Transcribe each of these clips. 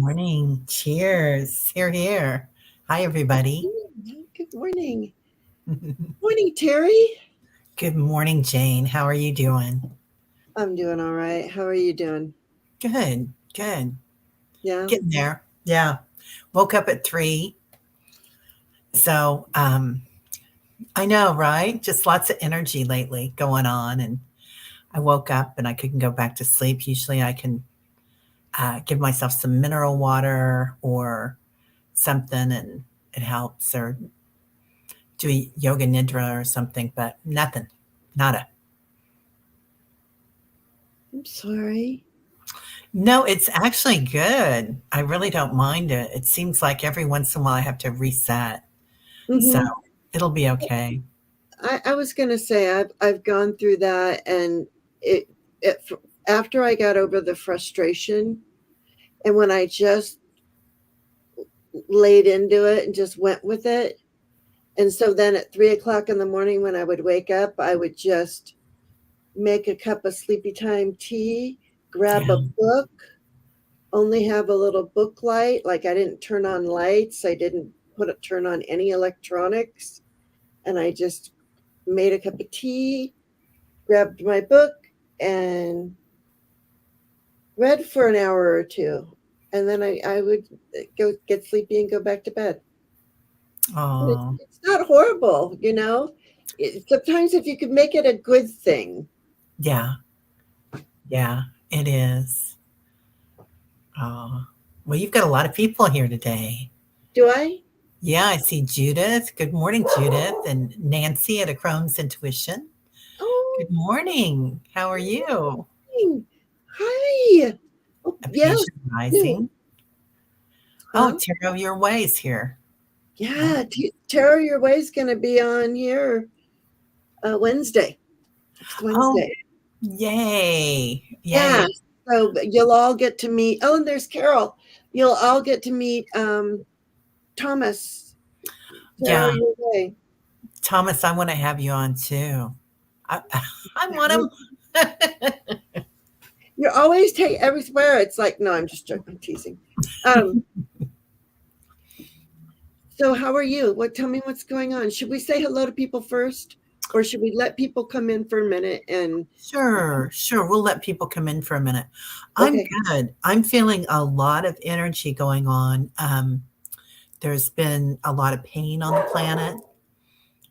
morning. Cheers. Here, here. Hi, everybody. Good morning. Morning, Teri. Good morning, Jane. How are you doing? I'm doing all right. How are you doing? Good, good. Yeah. Getting there. Yeah. Woke up at 3. So, I know, right? Just lots of energy lately going on. And I woke up and I couldn't go back to sleep. Usually I can give myself some mineral water or something and it helps, or do a yoga nidra or something, but nothing. Nada. I'm sorry. No, it's actually good. I really don't mind it. It seems like every once in a while I have to reset. So hmm it'll be okay. I was gonna say I've gone through that, and it it after I got over the frustration, and when I just laid into it and just went with it, and so then at 3 o'clock in the morning when I would wake up, I would just make a cup of sleepy time tea, grab a Yeah. book, only have a little book light. Like I didn't turn on lights. I didn't turn on any electronics. And I just made a cup of tea, grabbed my book, and read for an hour or two. And then I would go get sleepy and go back to bed. But Oh, it's not horrible, sometimes if you could make it a good thing. yeah. Yeah, it is. Oh, well, you've got a lot of people here today. Do I? Yeah, I see Judith. Good morning, Judith. And Nancy at A Crohn's Intuition. Oh, Good morning. How are you? morning. Hi. Oh, A yeah. patient No. rising. Oh, Huh? Tarot Your Ways here. Oh, Yeah, Tara Your Way's going to be on here Wednesday, next oh, Wednesday. yay. Yay. Yeah, so you'll all get to meet. Oh, and there's Carol. You'll all get to meet Thomas. Tara Yeah. Your Way. Thomas, I want to have you on too. I, I want You're, him. you're always take everywhere. It's like, no, I'm just joking, I'm teasing. Um, so how are you? Tell me what's going on. Should we say hello to people first, or should we let people come in for a minute and Sure, sure. We'll let people come in for a minute. I'm okay. good. I'm feeling a lot of energy going on. There's been a lot of pain on the planet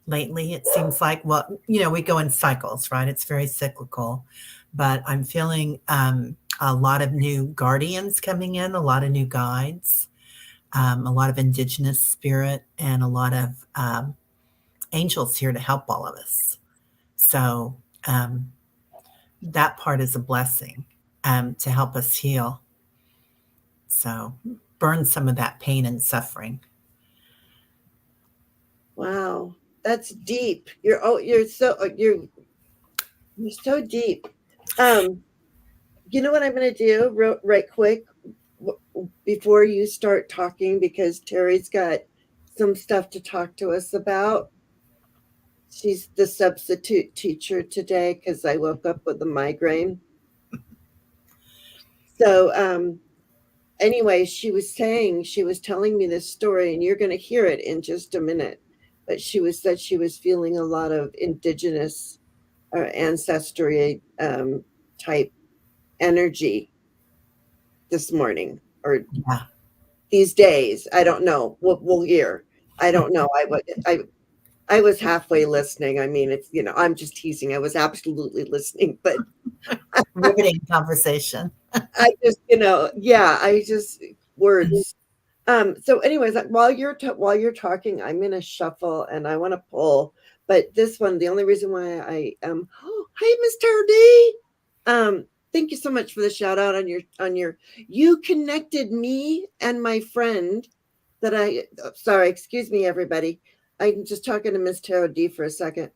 lately. It seems like, well, we go in cycles, right? It's very cyclical. But I'm feeling a lot of new guardians coming in, a lot of new guides, a lot of indigenous spirit, and a lot of angels here to help all of us. So um, that part is a blessing to help us heal. So burn some of that pain and suffering. Wow, that's deep. You're so deep. Um, you know what I'm going to do right quick before you start talking, because Teri's got some stuff to talk to us about. She's the substitute teacher today because I woke up with a migraine. So, anyway, she was telling me this story, and you're going to hear it in just a minute. But she was feeling a lot of indigenous ancestry type energy this morning or Yeah. these days. I don't know. We'll hear. I don't know. I was halfway listening. I mean, I'm just teasing. I was absolutely listening, but Riveting conversation. I just, yeah, I just words. So anyways, while you're talking, I'm gonna shuffle and I want to pull. But this one, the only reason why I oh, hi, Mr. D. Thank you so much for the shout out on your you connected me and my friend sorry, excuse me, everybody. I'm just talking to Miss Tarot D for a second.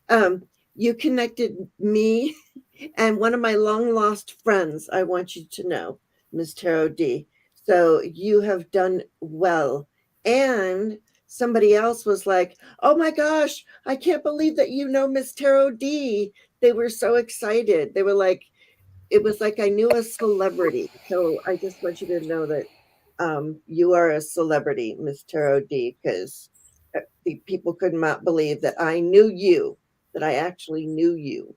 Um, you connected me and one of my long lost friends. I want you to know, Miss Tarot D. So you have done well. And somebody else was like, "Oh my gosh, I can't believe that you know Miss Tarot D." They were so excited. They were like, it was like I knew a celebrity. So I just want you to know that. you are a celebrity, Miss Tarot D, because the people could not believe that I knew you, that I actually knew you.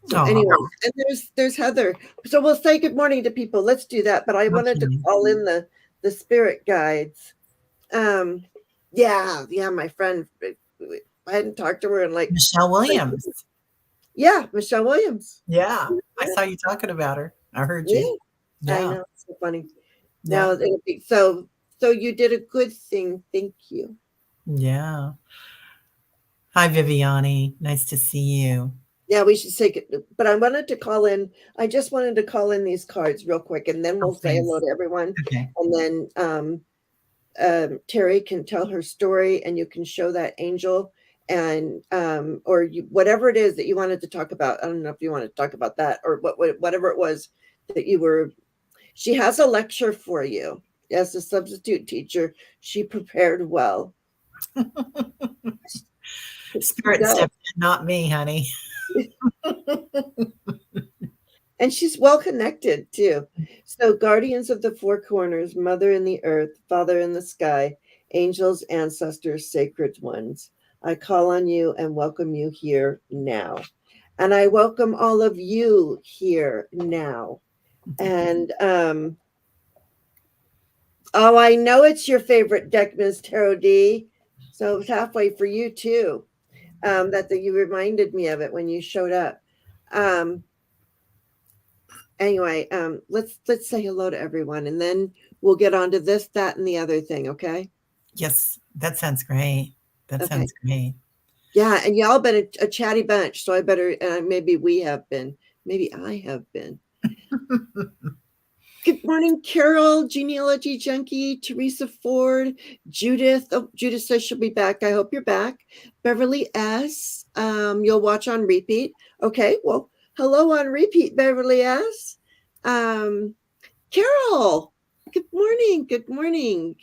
So Oh, anyway, and there's Heather. So we'll say good morning to people. Let's do that. But I wanted to okay. call in the spirit guides. Yeah, my friend. I hadn't talked to her in like Michelle Williams. yeah, Michelle Williams. Yeah, I saw you talking about her. I heard Yeah, you. I Yeah, know. It's so funny. yeah, Now it'll be so you did a good thing. Thank you. yeah. Hi, Viviani. Nice to see you. Yeah, we should take it. But I wanted to call in. I just wanted to call in these cards real quick, and then Oh, we'll say hello please. to everyone. Okay. And then Teri can tell her story, and you can show that angel, and or you, whatever it is that you wanted to talk about. I don't know if you want to talk about that or whatever it was that you were. She has a lecture for you as a substitute teacher. She prepared well. Spirit stepped in, not me, honey. And she's well connected too. So, guardians of the four corners, mother in the earth, father in the sky, angels, ancestors, sacred ones, I call on you and welcome you here now. And I welcome all of you here now. And oh, I know it's your favorite deck, Ms. Tarot D. So it's halfway for you too. That you reminded me of it when you showed up. Anyway, let's say hello to everyone, and then we'll get on to this, that, and the other thing. Okay. Yes, that sounds great. That Okay. sounds great. Yeah, and y'all been a chatty bunch, so I better. Maybe we have been. Maybe I have been. Good morning, Carol, Genealogy Junkie, Teresa Ford, Judith. Oh, Judith says she'll be back. I hope you're back. Beverly S. You'll watch on repeat. Okay, well, hello on repeat, Beverly S. Carol, good morning. Good morning.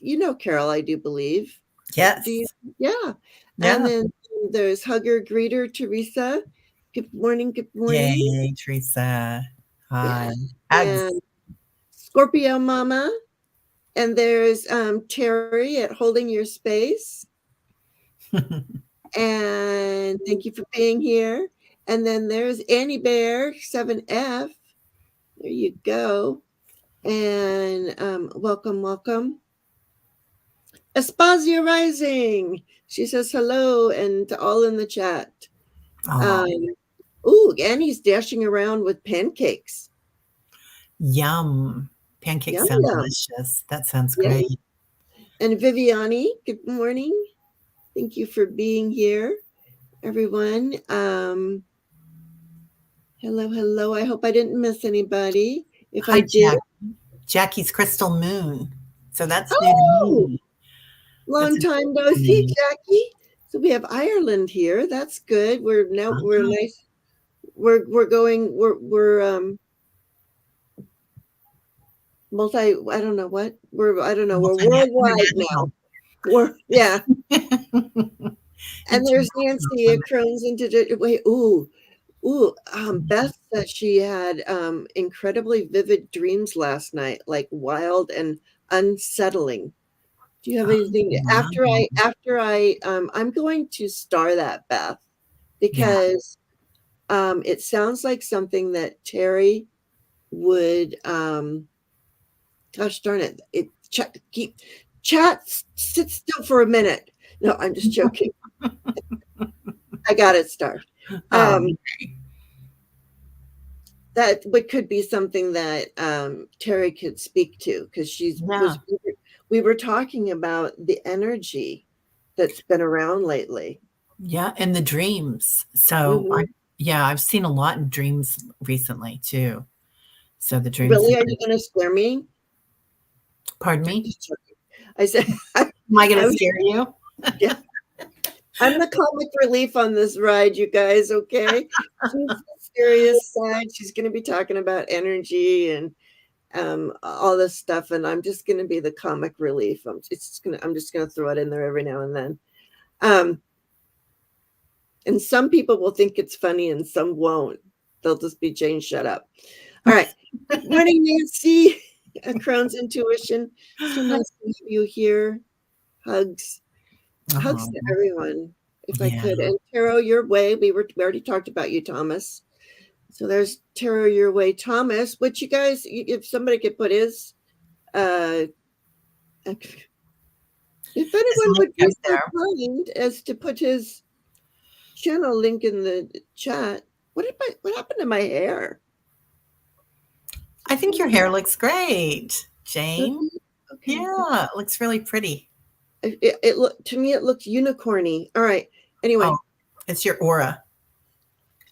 You know Carol, I do believe. Yes. Do you? Yeah. Yeah. And then there's Hugger Greeter, Teresa. Good morning. Good morning. Yay, Teresa. Hi. Yeah. Hugs. And Scorpio Mama. And there's Teri at Holding Your Space. And thank you for being here. And then there's Annie Bear, 7F. There you go. And welcome, welcome. Espasia Rising. She says hello and to all in the chat. Ooh, Annie's dashing around with pancakes. Yum. Pancakes sound delicious. That sounds great. And Viviani, good morning. Thank you for being here, everyone. Hello, hello. I hope I didn't miss anybody. If Hi, I did, Jackie's Crystal Moon. So that's new to me. Long time no see, Jackie. So we have Ireland here. That's good. We're nice. We're multi. I don't know what we're worldwide now. Yeah. And there's Nancy at Crohn's into wait. Beth said she had incredibly vivid dreams last night, like wild and unsettling. Do you have anything after I I'm going to star that, Beth, because it sounds like something that Teri would gosh darn it, chat sit still for a minute. No, I'm just joking. I got it started. That could be something that Teri could speak to, because we were talking about the energy that's been around lately. Yeah, and the dreams. So I've seen a lot in dreams recently too. So the dreams. Really, are you going to scare me? Pardon me? I said, am I going to scare you? Yeah. I'm the comic relief on this ride, you guys, okay? She's the serious side. She's going to be talking about energy and all this stuff, and I'm just going to be the comic relief. I'm just going to throw it in there every now and then. And some people will think it's funny and some won't. They'll just be, Jane, shut up. All right. Good morning, Nancy. Crohn's intuition. So nice to have you here. Hugs. Hugs Oh, to everyone, if I yeah. could. And Taro, your way. We already talked about you, Thomas. So there's Taro, your way, Thomas. Which you guys, if somebody could put his, if anyone would be so kind as to put his channel link in the chat. What happened to my hair? I think your hair looks great, Jane. Okay. Yeah, it looks really pretty. To me, it looks unicorny. All right. Anyway. Oh, it's your aura.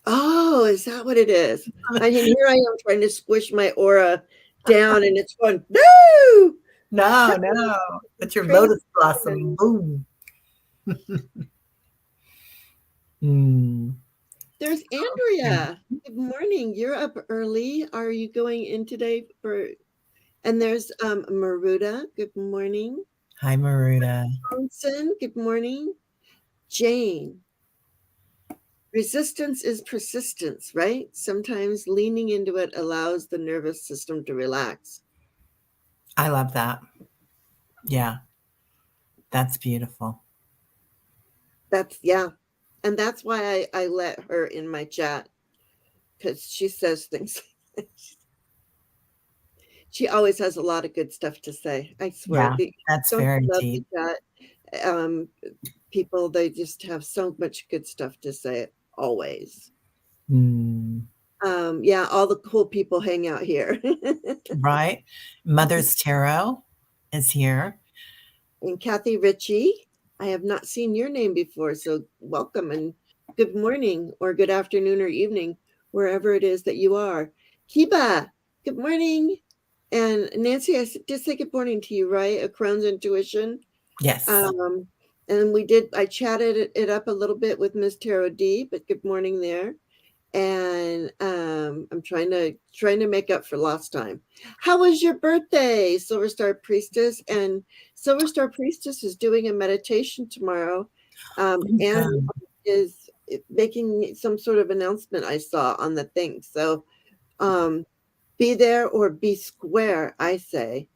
Oh, is that what it is? And here I am trying to squish my aura down, and it's going, no! No. It's your lotus blossom. Boom. There's Andrea. Good morning. You're up early. Are you going in today for? And there's Maruda. Good morning. Hi, Maruda. Johnson. Good morning. Jane. Resistance is persistence, right? Sometimes leaning into it allows the nervous system to relax. I love that. Yeah. That's beautiful. And that's why I let her in my chat, because she says things. She always has a lot of good stuff to say. I swear. Yeah, that's very deep. Chat. People, they just have so much good stuff to say always. Yeah, all the cool people hang out here. Right. Mother's Tarot is here. And Kathy Ritchie, I have not seen your name before, so welcome and good morning or good afternoon or evening, wherever it is that you are. Kiba, good morning. And Nancy, I just say good morning to you, right? A Crohn's intuition. Yes. And I chatted it up a little bit with Miss Tarot D, but good morning there. And I'm trying to make up for lost time. How was your birthday, Silver Star Priestess? And Silver Star Priestess is doing a meditation tomorrow, and is making some sort of announcement I saw on the thing. So be there or be square, I say,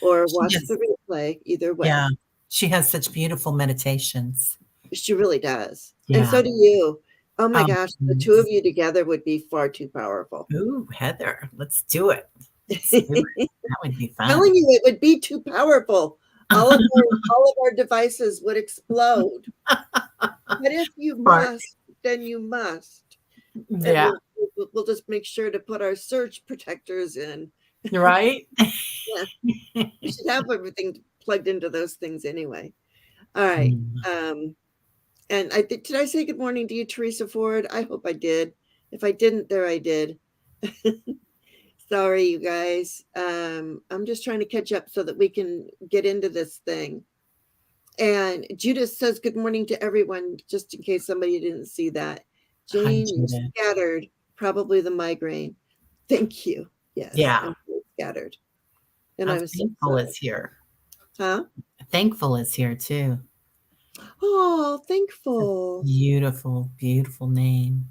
or watch the replay, either way. Yeah, she has such beautiful meditations. She really does. Yeah. And so do you. Oh my gosh, the two of you together would be far too powerful. Ooh, Heather, let's do it. That would be fun. I'm telling you, it would be too powerful. All of our devices would explode. But if you must, then you must. Yeah. We'll just make sure to put our surge protectors in. Right? Yeah. We should have everything plugged into those things anyway. All right. And did I say good morning to you, Teresa Ford? I hope I did. If I didn't, there I did. Sorry, you guys. I'm just trying to catch up so that we can get into this thing. And Judith says good morning to everyone, just in case somebody didn't see that. Jane, you're scattered. Probably the migraine. Thank you. Yes. Yeah. I'm really scattered. And I'm thankful is here. Huh? Thankful is here too. Oh, thankful. Beautiful, beautiful name.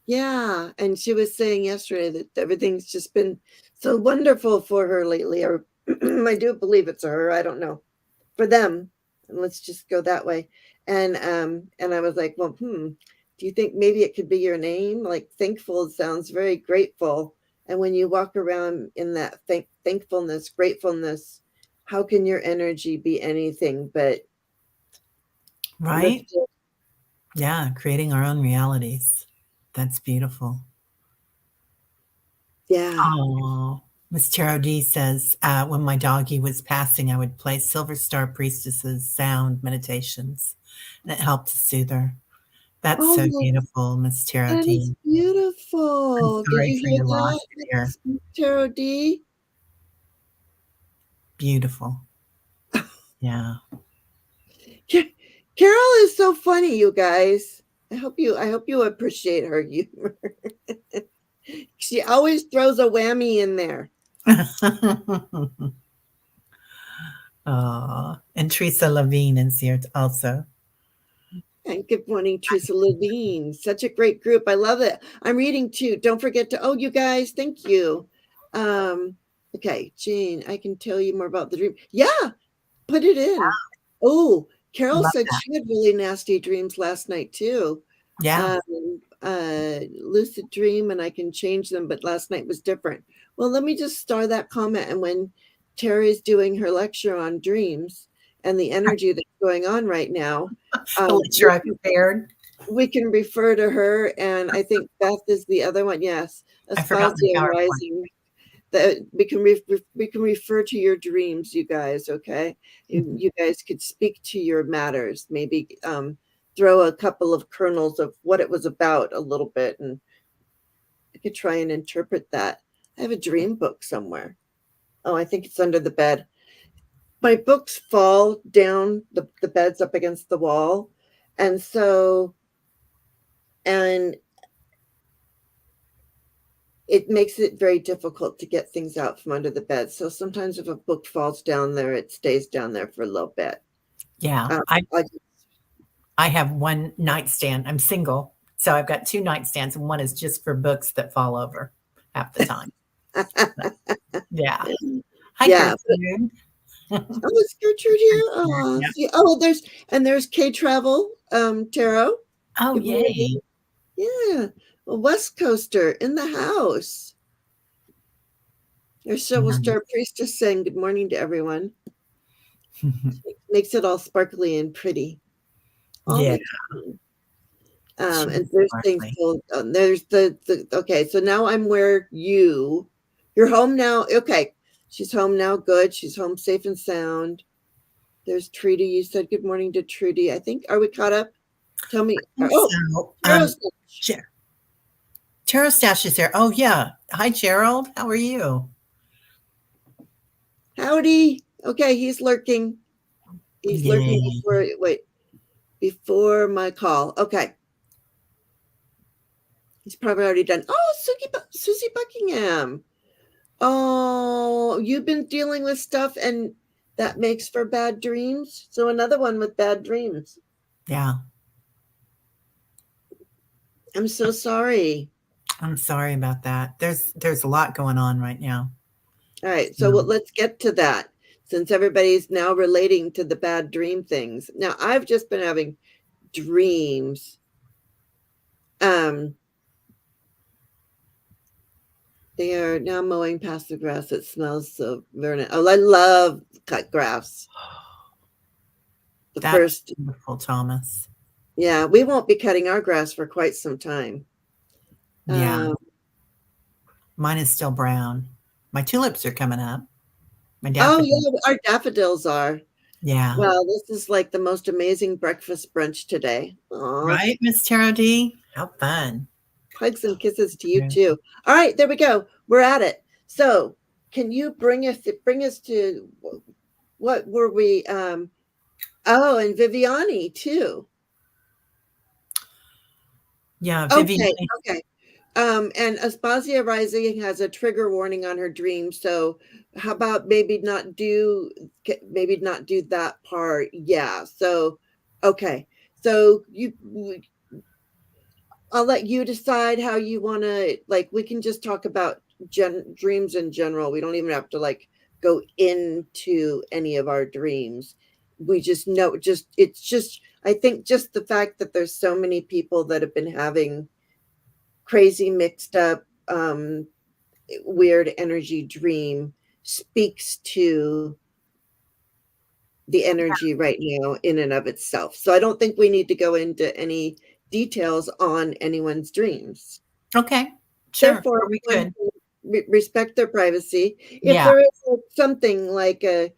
Yeah. And she was saying yesterday that everything's just been so wonderful for her lately. Or I do believe it's her. I don't know. For them. And let's just go that way. And I was like, well, do you think maybe it could be your name? Like thankful sounds very grateful. And when you walk around in that thankfulness, gratefulness, how can your energy be anything but right? lifted? Yeah, creating our own realities. That's beautiful. Yeah. Oh, Miss Tarot D says, when my doggie was passing, I would play Silver Star Priestess's sound meditations, and it helped to soothe her. That's so beautiful, Miss Tarot D. That is beautiful. I'm sorry Did you for hear your loss that, Miss Tarot D? Beautiful. Yeah. Carol is so funny, you guys. I hope you appreciate her humor. She always throws a whammy in there. Oh, and Teresa Levine is here also. And good morning, Teresa Levine. Such a great group. I love it. I'm reading too. Don't forget to, you guys, thank you. Okay, Jane, I can tell you more about the dream. Yeah, put it in. Oh, Carol Love said that. she had really nasty dreams last night too. Yeah. Lucid dream, and I can change them, but last night was different. Well, let me just star that comment. And when Teri's doing her lecture on dreams and the energy that's going on right now, The lecture I prepared. we can refer to her. And I think Beth is the other one. Yes, I forgot the Aspasia PowerPoint. Rising. That we can refer to your dreams, you guys. Okay, you guys could speak to your matters. Maybe throw a couple of kernels of what it was about a little bit, and I could try and interpret that. I have a dream book somewhere. Oh, I think it's under the bed. My books fall down, the bed's up against the wall. And so, and it makes it very difficult to get things out from under the bed. So sometimes if a book falls down there, it stays down there for a little bit. Yeah. I have one nightstand. I'm single. So I've got two nightstands, and one is just for books that fall over half the time. Yeah. Hi, Yeah. Gertrude. Oh, it's Gertrude here. Oh, Yep. see, oh, there's K Travel, Tarot. Oh, Good morning. yay. Yeah, a West Coaster in the house. There's Shovel Star Priestess saying good morning to everyone. Makes it all sparkly and pretty. All Yeah. the time. And there's things still, there's the okay, so now I'm where you're home now. Okay, she's home now. Good. She's home safe and sound. There's Trudy. You said good morning to Trudy. I think, are we caught up? Tell me. Oh, So, Tarot Stash is there. Oh, yeah. Hi, Gerald. How are you? Howdy. Okay, he's lurking. He's lurking before my call. Okay. He's probably already done. Oh, Susie Buckingham. Oh, you've been dealing with stuff and that makes for bad dreams. So another one with bad dreams. Yeah. I'm so sorry. I'm sorry about that. There's a lot going on right now. All right. So let's get to that, since everybody's now relating to the bad dream things. Now, I've just been having dreams. They are now mowing past the grass. It smells so verdant. Oh, I love cut grass. That's beautiful, Thomas. Yeah, we won't be cutting our grass for quite some time. Yeah. Mine is still brown. My tulips are coming up. Oh, yeah, our daffodils are. Yeah. Well, this is like the most amazing breakfast brunch today. Aww. Right, Miss Tarot D? How fun. Hugs and kisses to you too. All right, there we go. We're at it. So can you bring us to what were we? Oh, and Viviani too. Yeah, Viviani. Okay. And Aspasia Rising has a trigger warning on her dream. So how about maybe not do that part? Yeah. So okay. So I'll let you decide how you want to, like, we can just talk about dreams in general. We don't even have to like go into any of our dreams. We just know, I think just the fact that there's so many people that have been having crazy mixed up, weird energy dream speaks to the energy right now in and of itself. So I don't think we need to go into any details on anyone's dreams. Okay, sure. Therefore, We could respect their privacy. If there is something like a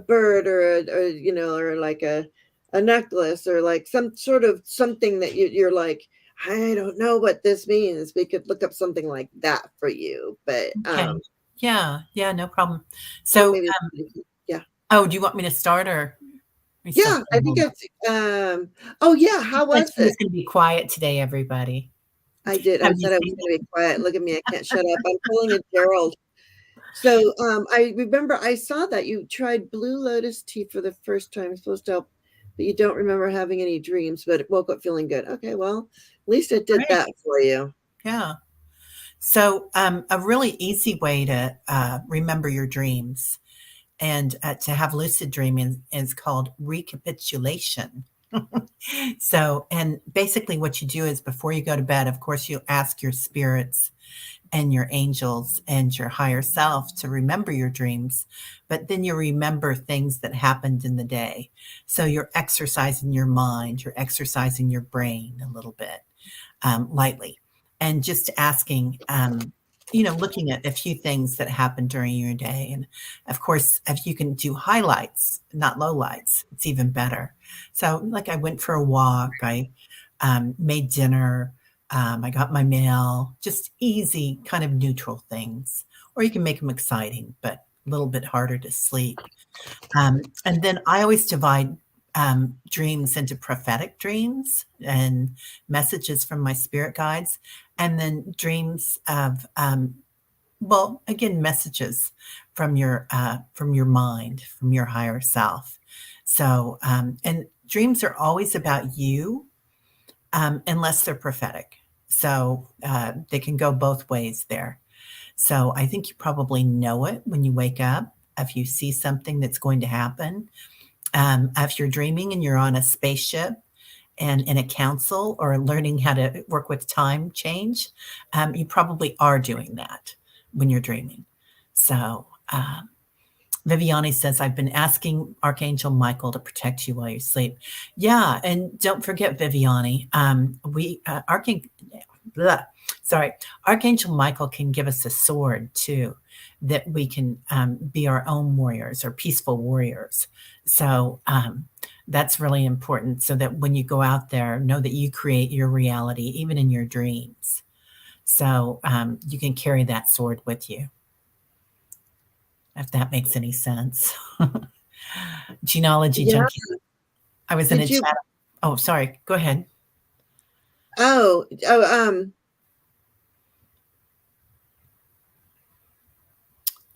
bird or or like a necklace or like some sort of something that you're like, I don't know what this means, we could look up something like that for you. But yeah, no problem. So maybe, yeah. Oh, do you want me to start or? Yeah, I think it's oh yeah, how was it? It's gonna be quiet today, everybody. I said I was gonna be quiet. Look at me, I can't shut up. I'm pulling a Gerald. So I remember I saw that you tried Blue Lotus tea for the first time. It's supposed to help, but you don't remember having any dreams, but it woke up feeling good. Okay, well, at least it did that for you. Yeah. So, a really easy way to remember your dreams and to have lucid dreaming is called recapitulation. So, and basically, what you do is before you go to bed, of course, you ask your spirits and your angels and your higher self to remember your dreams, but then you remember things that happened in the day. So, you're exercising your mind, you're exercising your brain a little bit lightly, and just asking, looking at a few things that happened during your day. And of course, if you can do highlights, not lowlights, it's even better. So, like, I went for a walk, I made dinner, I got my mail, just easy, kind of neutral things. Or you can make them exciting, but a little bit harder to sleep. And then I always divide dreams into prophetic dreams and messages from my spirit guides, and then dreams of, well, again, messages from your mind, from your higher self. So, and dreams are always about you, unless they're prophetic. So they can go both ways there. So I think you probably know it when you wake up. If you see something that's going to happen, if you're dreaming and you're on a spaceship and in a council or learning how to work with time change, you probably are doing that when you're dreaming. So, Viviani says, I've been asking Archangel Michael to protect you while you sleep. Yeah, and don't forget, Viviani, Archangel Michael can give us a sword too, that we can be our own warriors or peaceful warriors. So that's really important, so that when you go out there, know that you create your reality, even in your dreams. So you can carry that sword with you, if that makes any sense. Genealogy Yeah. junkie. I was in a Did you? chat. Oh, sorry. Go ahead. Oh, oh,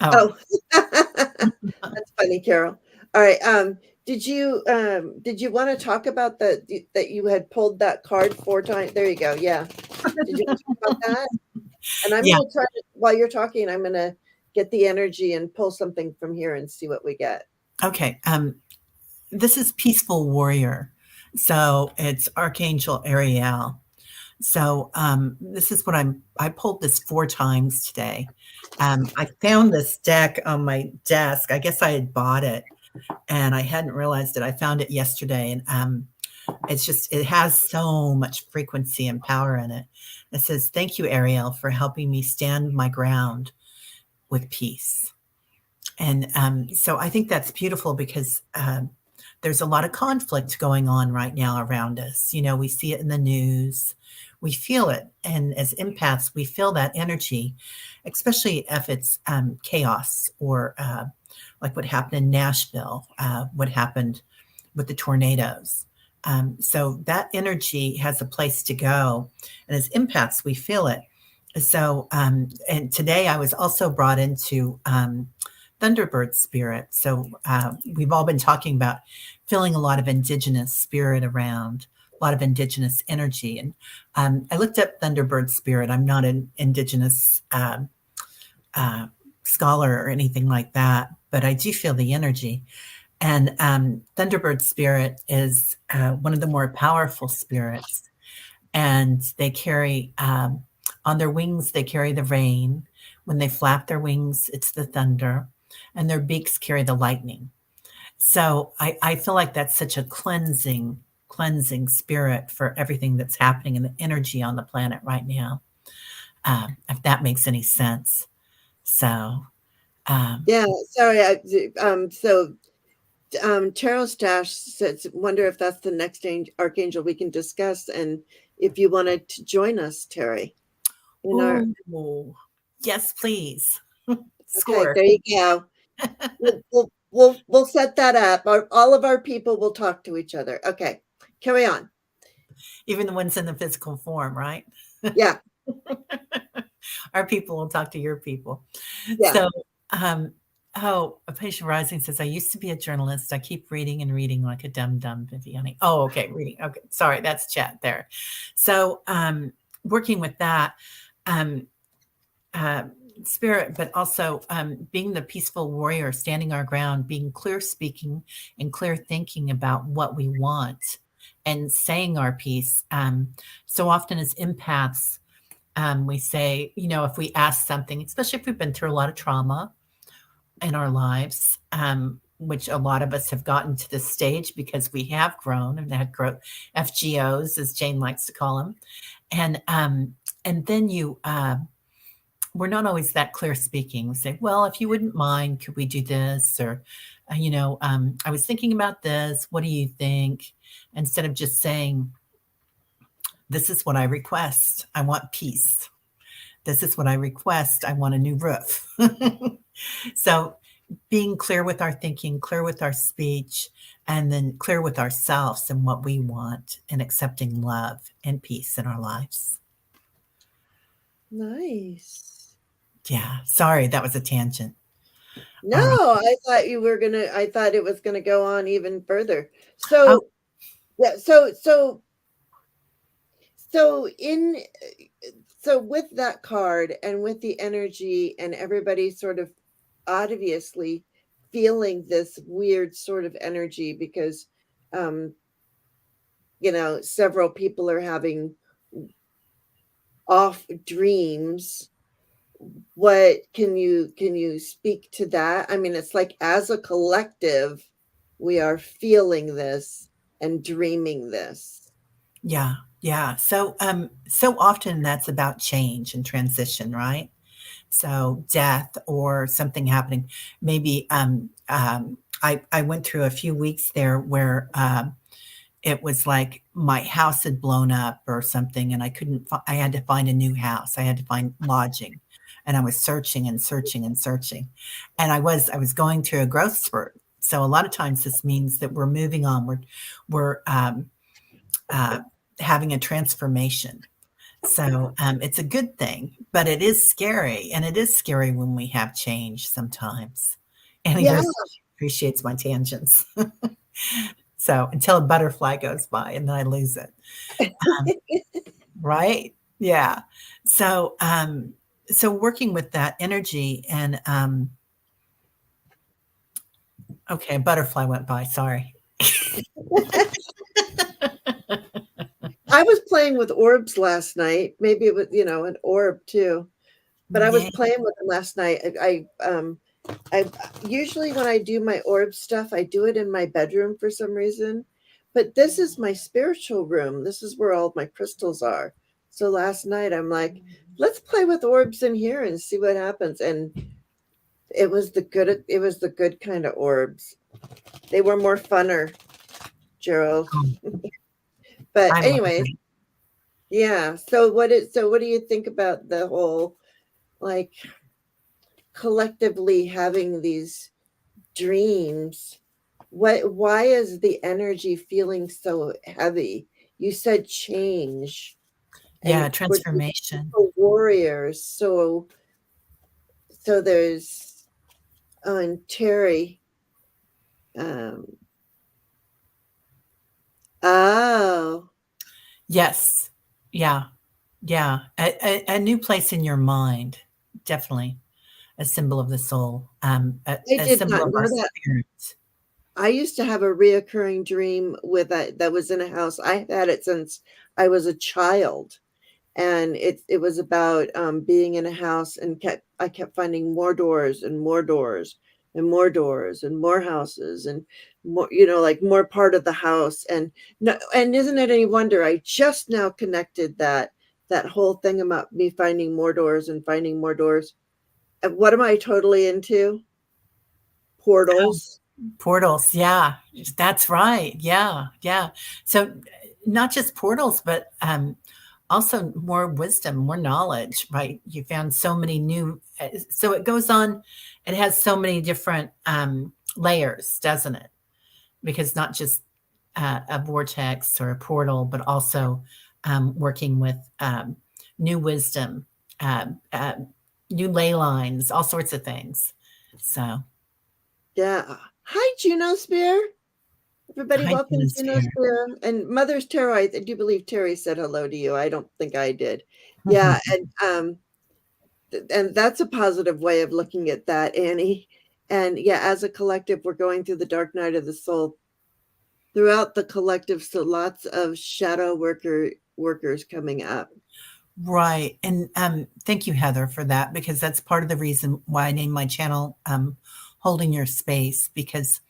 Oh, oh. That's funny, Carol. All right. Did you want to talk about that you had pulled that card 4 times? There you go. Yeah. Did you want to talk about that? And I'm yeah. gonna try to, while you're talking, I'm gonna get the energy and pull something from here and see what we get. Okay. This is Peaceful Warrior. So it's Archangel Ariel. So this is what I pulled this 4 times today. I found this deck on my desk. I guess I had bought it and I hadn't realized it. I found it yesterday, and it has so much frequency and power in it. It says, "Thank you, Ariel, for helping me stand my ground with peace." And so I think that's beautiful because there's a lot of conflict going on right now around us. We see it in the news, we feel it. And as empaths, we feel that energy, especially if it's chaos or like what happened in Nashville, what happened with the tornadoes. So that energy has a place to go. And as empaths, we feel it. So, and today I was also brought into Thunderbird spirit. So we've all been talking about feeling a lot of indigenous spirit around, a lot of indigenous energy. And I looked up Thunderbird spirit. I'm not an indigenous scholar or anything like that, but I do feel the energy. And Thunderbird spirit is one of the more powerful spirits. And they carry, on their wings, they carry the rain. When they flap their wings, it's the thunder. And their beaks carry the lightning. So I feel like that's such a cleansing spirit for everything that's happening in the energy on the planet right now, if that makes any sense. So, Yeah, sorry. Charles Dash says, wonder if that's the next archangel we can discuss, and if you wanted to join us, Teri. In our oh, yes, please. Okay, Score. there you go. We'll set that up. All of our people will talk to each other. Okay, carry on. Even the ones in the physical form, right? Yeah. Our people will talk to your people. Yeah. So, A Patient Rising says, I used to be a journalist. I keep reading and reading like a dumb, Viviani. Oh, okay, reading. Okay, sorry, that's chat there. So, working with that, uh, spirit, but also being the peaceful warrior, standing our ground, being clear speaking and clear thinking about what we want and saying our piece. So often as empaths, we say, if we ask something, especially if we've been through a lot of trauma in our lives, which a lot of us have gotten to this stage because we have grown and had growth FGOs, as Jane likes to call them, and then we're not always that clear speaking. We say, well, if you wouldn't mind, could we do this? Or, I was thinking about this. What do you think? Instead of just saying, this is what I request. I want peace. This is what I request. I want a new roof. So being clear with our thinking, clear with our speech, and then clear with ourselves and what we want, and accepting love and peace in our lives. Nice. Yeah. Sorry, that was a tangent. No, All right. I thought I thought it was gonna go on even further. Oh, So yeah, so in so with that card and with the energy and everybody sort of obviously feeling this weird sort of energy because um several people are having off dreams. What can you speak to that? I mean, it's like as a collective we are feeling this and dreaming this. yeah. Yeah. So often that's about change and transition, right? So death or something happening. Maybe I went through a few weeks there where it was like my house had blown up or something, and I had to find a new house. I had to find lodging, and I was searching and searching and searching, and I was going through a growth spurt. So a lot of times this means that we're moving on. We're uh, having a transformation. So it's a good thing, but it is scary, and it is scary when we have change sometimes. And he Yeah. goes, appreciates my tangents. So until a butterfly goes by and then I lose it. Um, right? Yeah. So working with that energy and okay, a butterfly went by. Sorry. I was playing with orbs last night. Maybe it was, an orb too. But I was Yeah. playing with them last night. I usually when I do my orb stuff, I do it in my bedroom for some reason. But this is my spiritual room. This is where all of my crystals are. So last night I'm like, let's play with orbs in here and see what happens. And it was the good kind of orbs. They were more funner, Gerald. But I love anyways, it. yeah. So what do you think about the whole like collectively having these dreams? Why is the energy feeling so heavy? You said change, Yeah, and we're transformation. warriors. So there's and Teri. Um, oh, Yes. Yeah. Yeah. A new place in your mind. Definitely a symbol of the soul, I a did symbol not of our know that. spirit. I used to have a reoccurring dream with that was in a house. I had it since I was a child, and it was about being in a house and I kept finding more doors and more doors and more doors and more houses and more, like more part of the house. And no, and isn't it any wonder I just now connected that whole thing about me finding more doors and finding more doors. And what am I totally into? Oh, Portals. portals. Yeah, that's right. Yeah. Yeah. So not just portals, but also more wisdom, more knowledge, right? You found so many new, so it goes on, it has so many different layers, doesn't it? Because not just a vortex or a portal, but also working with new wisdom, uh, uh, new ley lines, all sorts of things. So, Yeah. Hi, Juno Spear. Everybody, welcome, Juno hygienist Spear. And Mother's Tarot, I do believe Teri said hello to you. I don't think I did. here. Yeah, and and that's a positive way of looking at that, Annie. And yeah, as a collective, we're going through the dark night of the soul throughout the collective. So lots of shadow workers coming up. Right. And thank you, Heather, for that, because that's part of the reason why I named my channel Holding Your Space, because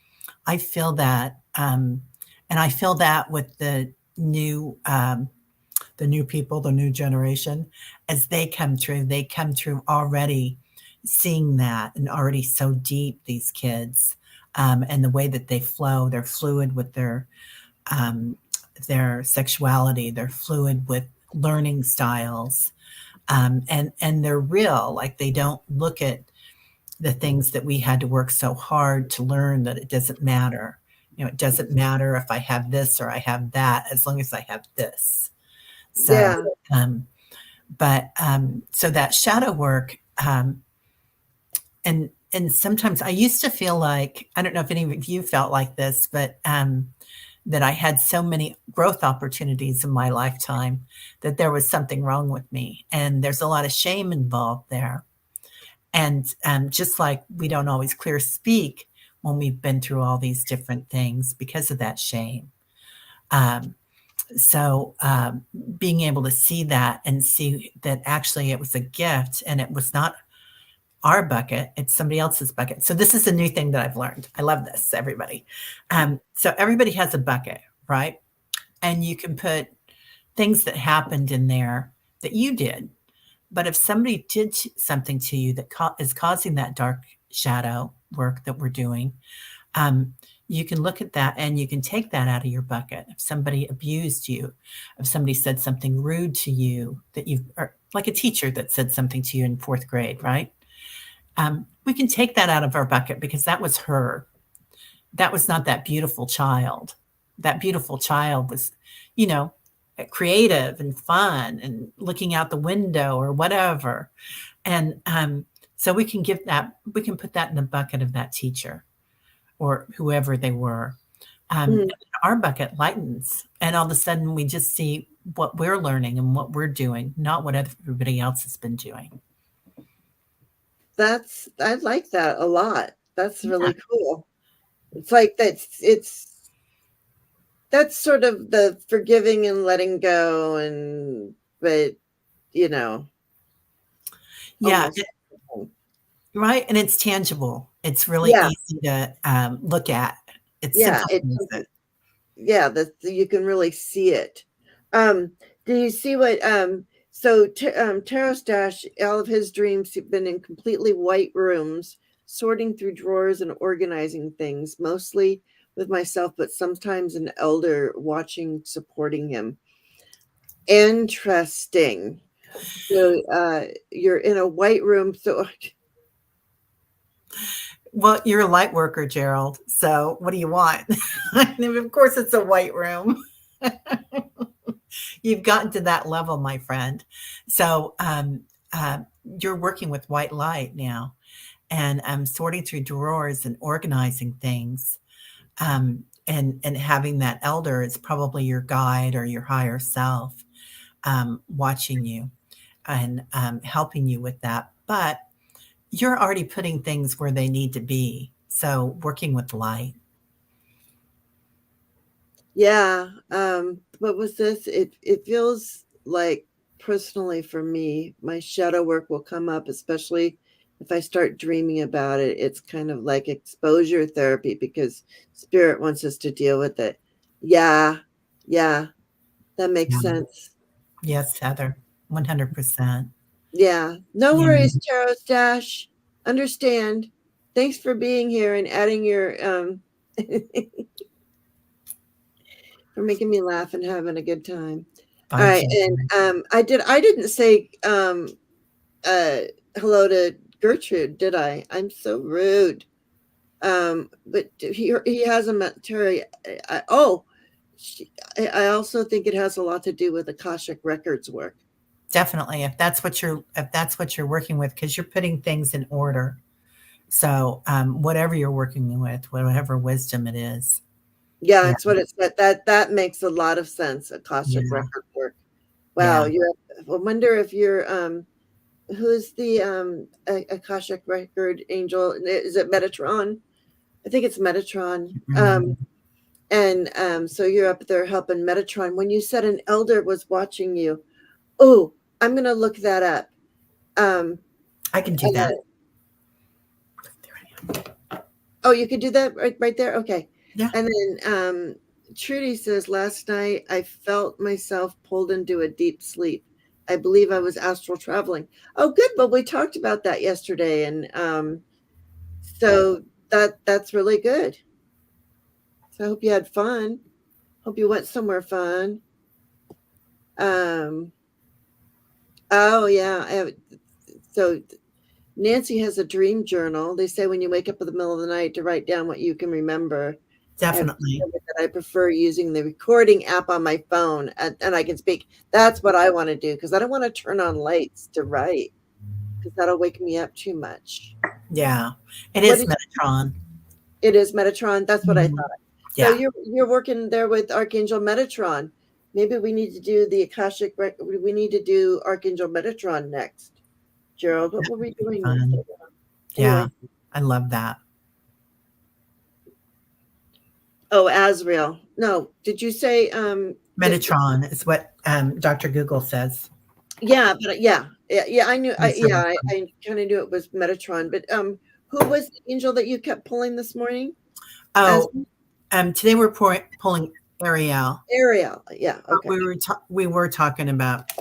I feel that. And I feel that with the new people, the new generation, as they come through already seeing that and already so deep, these kids, and the way that they flow, they're fluid with their sexuality, they're fluid with learning styles, and they're real. Like they don't look at the things that we had to work so hard to learn, that it doesn't matter. You know, it doesn't matter if I have this or I have that, as long as I have this. So, Yeah. so that shadow work, and sometimes I used to feel like, I don't know if any of you felt like this, but that I had so many growth opportunities in my lifetime that there was something wrong with me, and there's a lot of shame involved there. And just like we don't always clear speak when we've been through all these different things because of that shame. Um, so being able to see that and see that actually it was a gift and it was not our bucket, it's somebody else's bucket. So this is a new thing that I've learned. I love this, everybody. So everybody has a bucket, right? And you can put things that happened in there that you did. But if somebody did something to you that is causing that dark shadow work that we're doing, you can look at that and you can take that out of your bucket. If somebody abused you, if somebody said something rude to you, or like a teacher that said something to you in 4th grade, right? We can take that out of our bucket because that was her. That was not that beautiful child. That beautiful child was, you know, creative and fun and looking out the window or whatever. And so we can put that in the bucket of that teacher or whoever they were. And our bucket lightens, and all of a sudden we just see what we're learning and what we're doing, not what everybody else has been doing. I like that a lot. That's really cool. It's like that's sort of the forgiving and letting go, but you know, Yeah, right. And it's tangible. It's really yeah, easy to look at. It's yeah, simplifies it. yeah, that you can really see it. Do you see what so Tarot Stash, all of his dreams have been in completely white rooms, sorting through drawers and organizing things, mostly with myself, but sometimes an elder watching, supporting him. Interesting. So you're in a white room, so Well, you're a light worker, Gerald. So what do you want? I mean, of course, it's a white room. You've gotten to that level, my friend. So you're working with white light now, and sorting through drawers and organizing things, and having that elder is probably your guide or your higher self, watching you and helping you with that. But you're already putting things where they need to be. So working with light. yeah. What was this? It feels like personally for me, my shadow work will come up, especially if I start dreaming about it. It's kind of like exposure therapy because spirit wants us to deal with it. Yeah, yeah, that makes Yeah. sense. Yes, Heather, 100%. Yeah, no Yeah. worries, Tarot Stash. Understand. Thanks for being here and adding your for making me laugh and having a good time. All Bye, right, Jen. and I didn't say hello to Gertrude, did I? I'm so rude. But he hasn't met Teri. I also think it has a lot to do with Akashic Records work. Definitely. If that's what you're working with, because you're putting things in order. So whatever you're working with, whatever wisdom it is. Yeah, Yeah. it's what it's that makes a lot of sense. Akashic Yeah. Record work. Wow, Yeah. I wonder if you're who's the Akashic record angel? Is it Metatron? I think it's Metatron. And so you're up there helping Metatron. When you said an elder was watching you, oh, I'm gonna look that up. I can do that. Oh, you could do that right there. Okay. Yeah. And then Trudy says, last night I felt myself pulled into a deep sleep. I believe I was astral traveling. Oh, good. But we talked about that yesterday, and so that's really good. So I hope you had fun. Hope you went somewhere fun. Oh yeah, so Nancy has a dream journal. They say when you wake up in the middle of the night to write down what you can remember. Definitely. I prefer using the recording app on my phone, and I can speak. That's what I want to do, because I don't want to turn on lights to write, because that'll wake me up too much. Yeah, it is Metatron. It is Metatron. That's what I thought. Yeah. So you're working there with Archangel Metatron. Maybe we need to do the Akashic. We need to do Archangel Metatron next. Gerald, what were we doing? Anyway. Yeah, I love that. Oh, Azrael. No, did you say Metatron is what Dr. Google says. Yeah, but yeah, I knew. I kind of knew it was Metatron. But who was the angel that you kept pulling this morning? Oh, today we're pulling Ariel. Ariel, yeah. Okay. We were talking about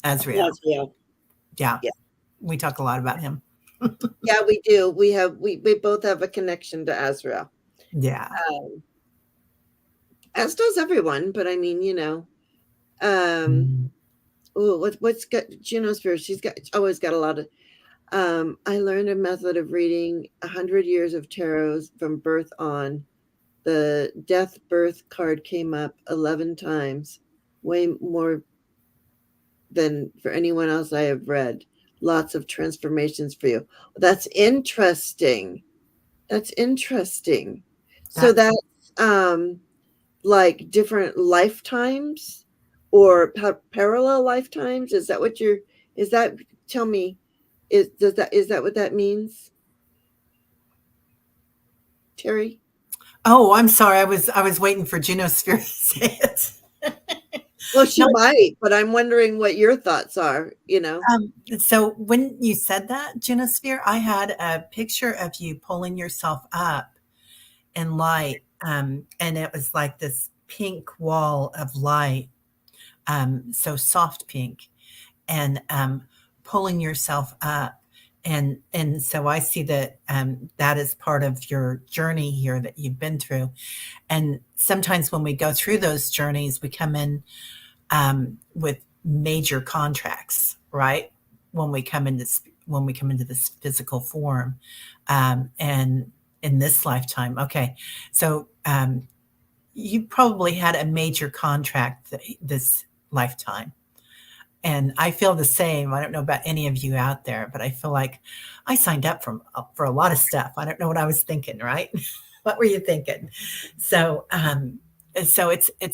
Azrael. Yeah. We talk a lot about him. Yeah, we do. We both have a connection to Azrael. Yeah. As does everyone, but I mean, what's got Juno's Spirit? She's always got a lot of. I learned a method of reading 100 years of tarot from birth on. The death birth card came up 11 times, way more than for anyone else I have read. Lots of transformations for you. That's interesting. So that's like different lifetimes or parallel lifetimes. Is that what tell me, is that what that means? Teri? Oh, I'm sorry. I was waiting for Juno's Spirit to say it. Well, she might, but I'm wondering what your thoughts are, So when you said that, Juno's Spirit, I had a picture of you pulling yourself up in light. And it was like this pink wall of light. So soft pink, and pulling yourself up. And so I see that that is part of your journey here that you've been through. And sometimes when we go through those journeys, we come in with major contracts, right? When we come into this physical form, and in this lifetime. Okay, so you probably had a major contract this lifetime. And I feel the same. I don't know about any of you out there, but I feel like I signed up for a lot of stuff. I don't know what I was thinking, right? What were you thinking? So it's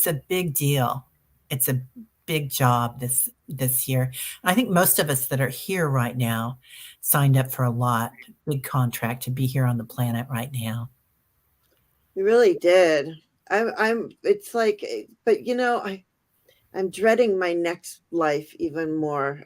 a big deal. It's a big job this year. And I think most of us that are here right now signed up for big contract to be here on the planet right now. We really did. It's like, but I'm dreading my next life even more.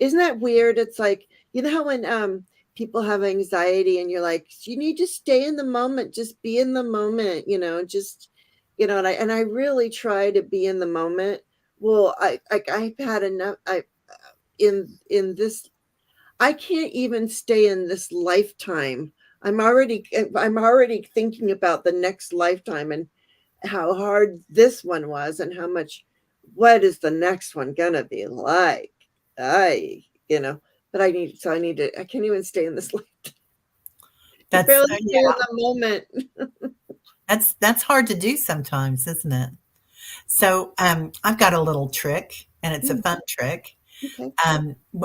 Isn't that weird? It's like, how when people have anxiety and you're like, you need to stay in the moment, just be in the moment, and I really try to be in the moment. Well, I've had enough. In this, I can't even stay in this lifetime. I'm already thinking about the next lifetime and how hard this one was and how much. What is the next one gonna be like? But I need to. I can't even stay in this lifetime. That's barely stay in the moment. That's hard to do sometimes, isn't it? So I've got a little trick, and it's a fun trick. Okay.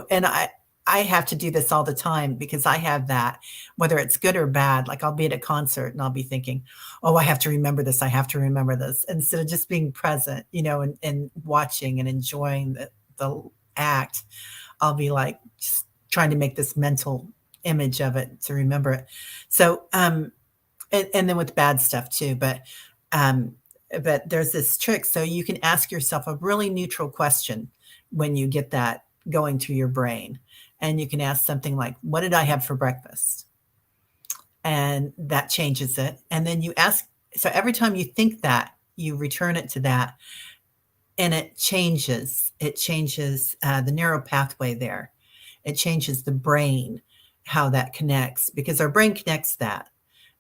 And I have to do this all the time because I have that, whether it's good or bad. Like I'll be at a concert and I'll be thinking, oh, I have to remember this. I have to remember this, instead of just being present, and watching and enjoying act, I'll be like just trying to make this mental image of it to remember it. So, and then with bad stuff too, um, but there's this trick. So you can ask yourself a really neutral question when you get that going through your brain. And you can ask something like, what did I have for breakfast? And that changes it. And then you ask, so every time you think that, you return it to that, and it changes the neural pathway there. It changes the brain, how that connects, because our brain connects that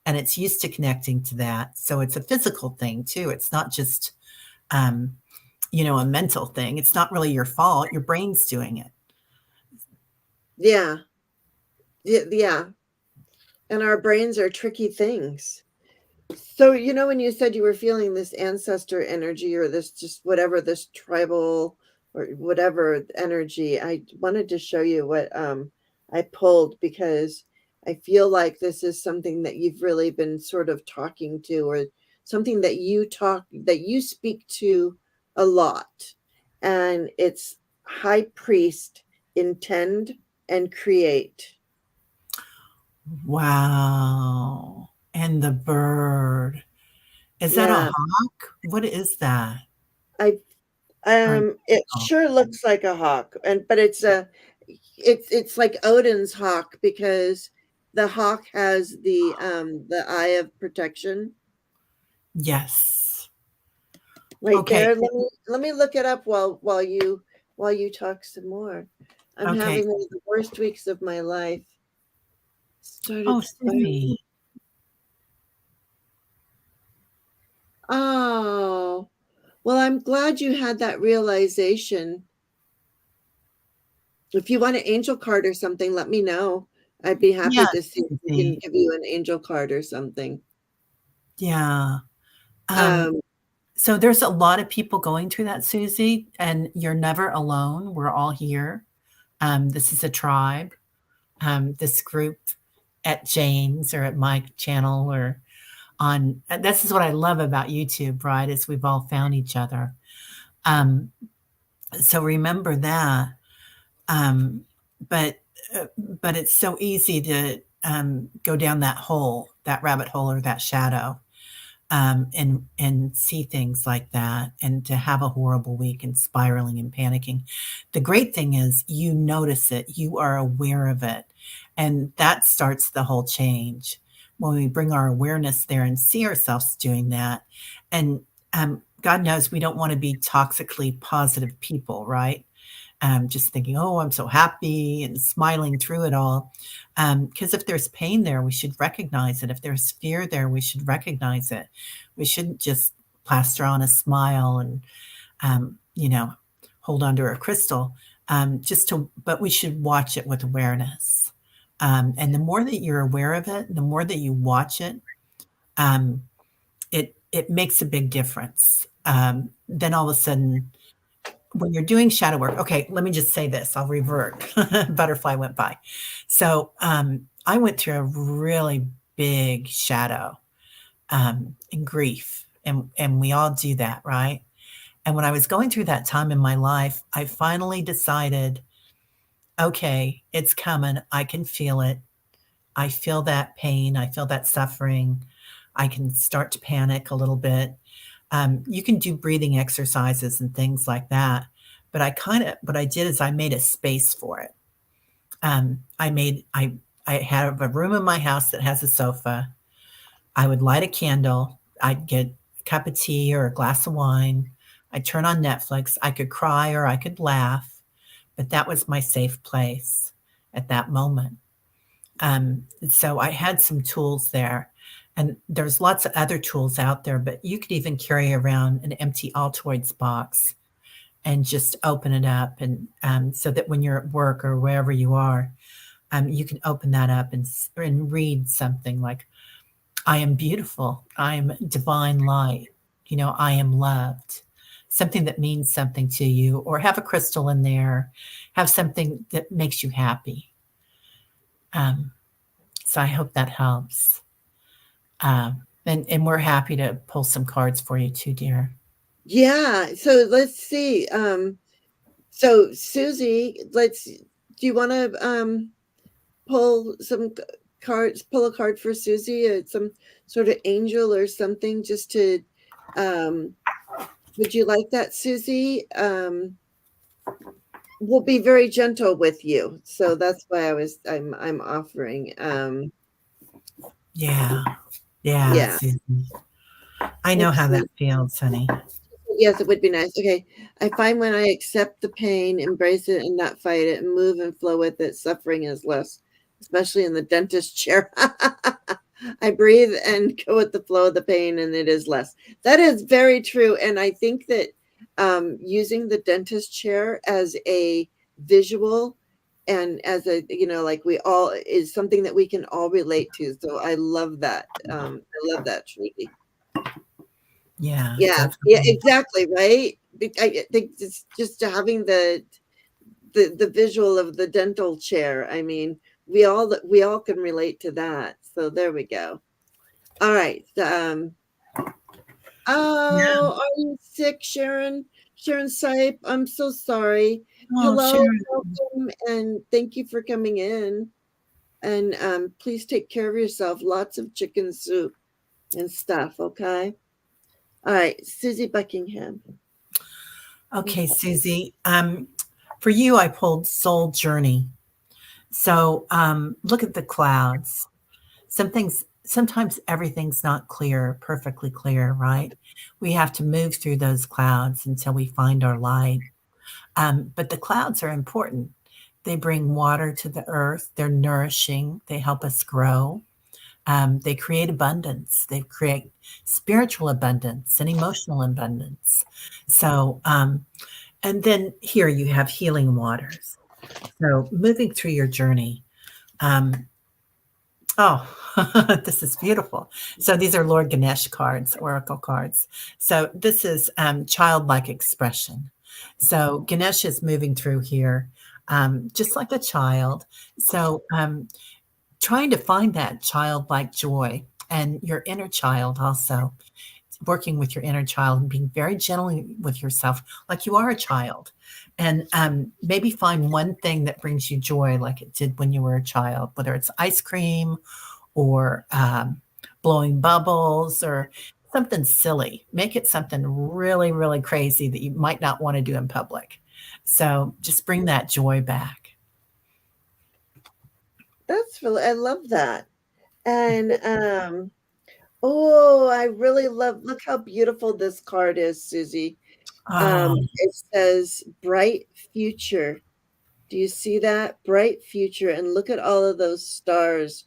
and it's used to connecting to that. So it's a physical thing too. It's not just, um, a mental thing. It's not really your fault. Your brain's doing it. Yeah. Yeah. And our brains are tricky things. So, when you said you were feeling this ancestor energy or this just whatever, this tribal or whatever energy, I wanted to show you what I pulled, because I feel like this is something that you've really been sort of talking to, or something that you speak to a lot. And it's High Priest, Intend and Create. Wow. And the bird. Is that a Yeah. hawk? What is that? I Or It sure looks like a hawk, but it's like Odin's hawk, because the hawk has the eye of protection yes. right Okay. there. Let me look it up while you talk some more. I'm Okay. having one of the worst weeks of my life. Oh, Started spiraling. Cindy. Oh, well, I'm glad you had that realization. If you want an angel card or something, let me know. I'd be happy Yeah, to see if we can Susie. give you an angel card or something. Yeah. Um, Um, so there's a lot of people going through that, Susie, and you're never alone. We're all here. This is a tribe. This group at Jane's or at my channel or on this is what I love about YouTube, right? Is we've all found each other. Um, so remember that. Um, but but it's so easy to go down that hole, that rabbit hole, or that shadow, and see things like that, and to have a horrible week and spiraling and panicking. The great thing is you notice it, you are aware of it, and that starts the whole change when we bring our awareness there and see ourselves doing that. And God knows we don't want to be toxically positive people, right? Just thinking, oh, I'm so happy and smiling through it all. Because if there's pain there, we should recognize it. If there's fear there, we should recognize it. We shouldn't just plaster on a smile and, hold under a crystal. But we should watch it with awareness. And the more that you're aware of it, the more that you watch it, um, it makes a big difference. Then all of a sudden, when you're doing shadow work, okay, let me just say this, I'll revert. Butterfly went by. So I went through a really big shadow and grief, and we all do that, right? And when I was going through that time in my life, I finally decided, okay, it's coming. I can feel it. I feel that pain. I feel that suffering. I can start to panic a little bit. You can do breathing exercises and things like that. But what I did is I made a space for it. I have a room in my house that has a sofa. I would light a candle. I'd get a cup of tea or a glass of wine. I'd turn on Netflix. I could cry or I could laugh, but that was my safe place at that moment. So I had some tools there, and there's lots of other tools out there, but you could even carry around an empty Altoids box and just open it up, and so that when you're at work or wherever you are, you can open that up and read something like, I am beautiful, I am divine light, I am loved, something that means something to you, or have a crystal in there, have something that makes you happy. So I hope that helps. And we're happy to pull some cards for you too, dear. yeah. So let's see. So Susie, do you want to pull some cards, pull a card for Susie, some sort of angel or something, just to would you like that, Susie? We'll be very gentle with you, so that's why I'm offering. Yeah. Yeah, Yeah, Susan. I know let's how that see. feels, honey. Yes, it would be nice. Okay. I find when I accept the pain, embrace it, and not fight it, and move and flow with it, suffering is less, especially in the dentist chair. I breathe and go with the flow of the pain, and it is less. That is very true. And I think that using the dentist chair as a visual and as a, like we all is something that we can all relate to. So I love that. I love that, Trudy. Yeah, Yeah, definitely. exactly, right? I think it's just having the visual of the dental chair. I mean, we all can relate to that. So there we go. All right. Yeah. Oh, are you sick, Sharon? Sharon Sipe, I'm so sorry. Oh, Hello, Sharon. welcome, and thank you for coming in. And please take care of yourself. Lots of chicken soup and stuff, okay? All right, Susie Buckingham. Okay, Susie. For you, I pulled Soul Journey. So look at the clouds. Sometimes everything's not clear, perfectly clear, right? We have to move through those clouds until we find our light. But the clouds are important. They bring water to the earth. They're nourishing. They help us grow. They create abundance. They create spiritual abundance and emotional abundance. So, and then here you have healing waters. So, moving through your journey. Um, oh, this is beautiful. So, these are Lord Ganesh cards, oracle cards. So, this is childlike expression. So, Ganesh is moving through here just like a child. So, trying to find that childlike joy and your inner child also, working with your inner child and being very gentle with yourself like you are a child, and maybe find one thing that brings you joy like it did when you were a child, whether it's ice cream or blowing bubbles or something silly. Make it something really, really crazy that you might not want to do in public. So just bring that joy back. That's really, I love that. And oh, I really love, look how beautiful this card is, Susie. Oh, It says bright future. Do you see that? Bright future. And look at all of those stars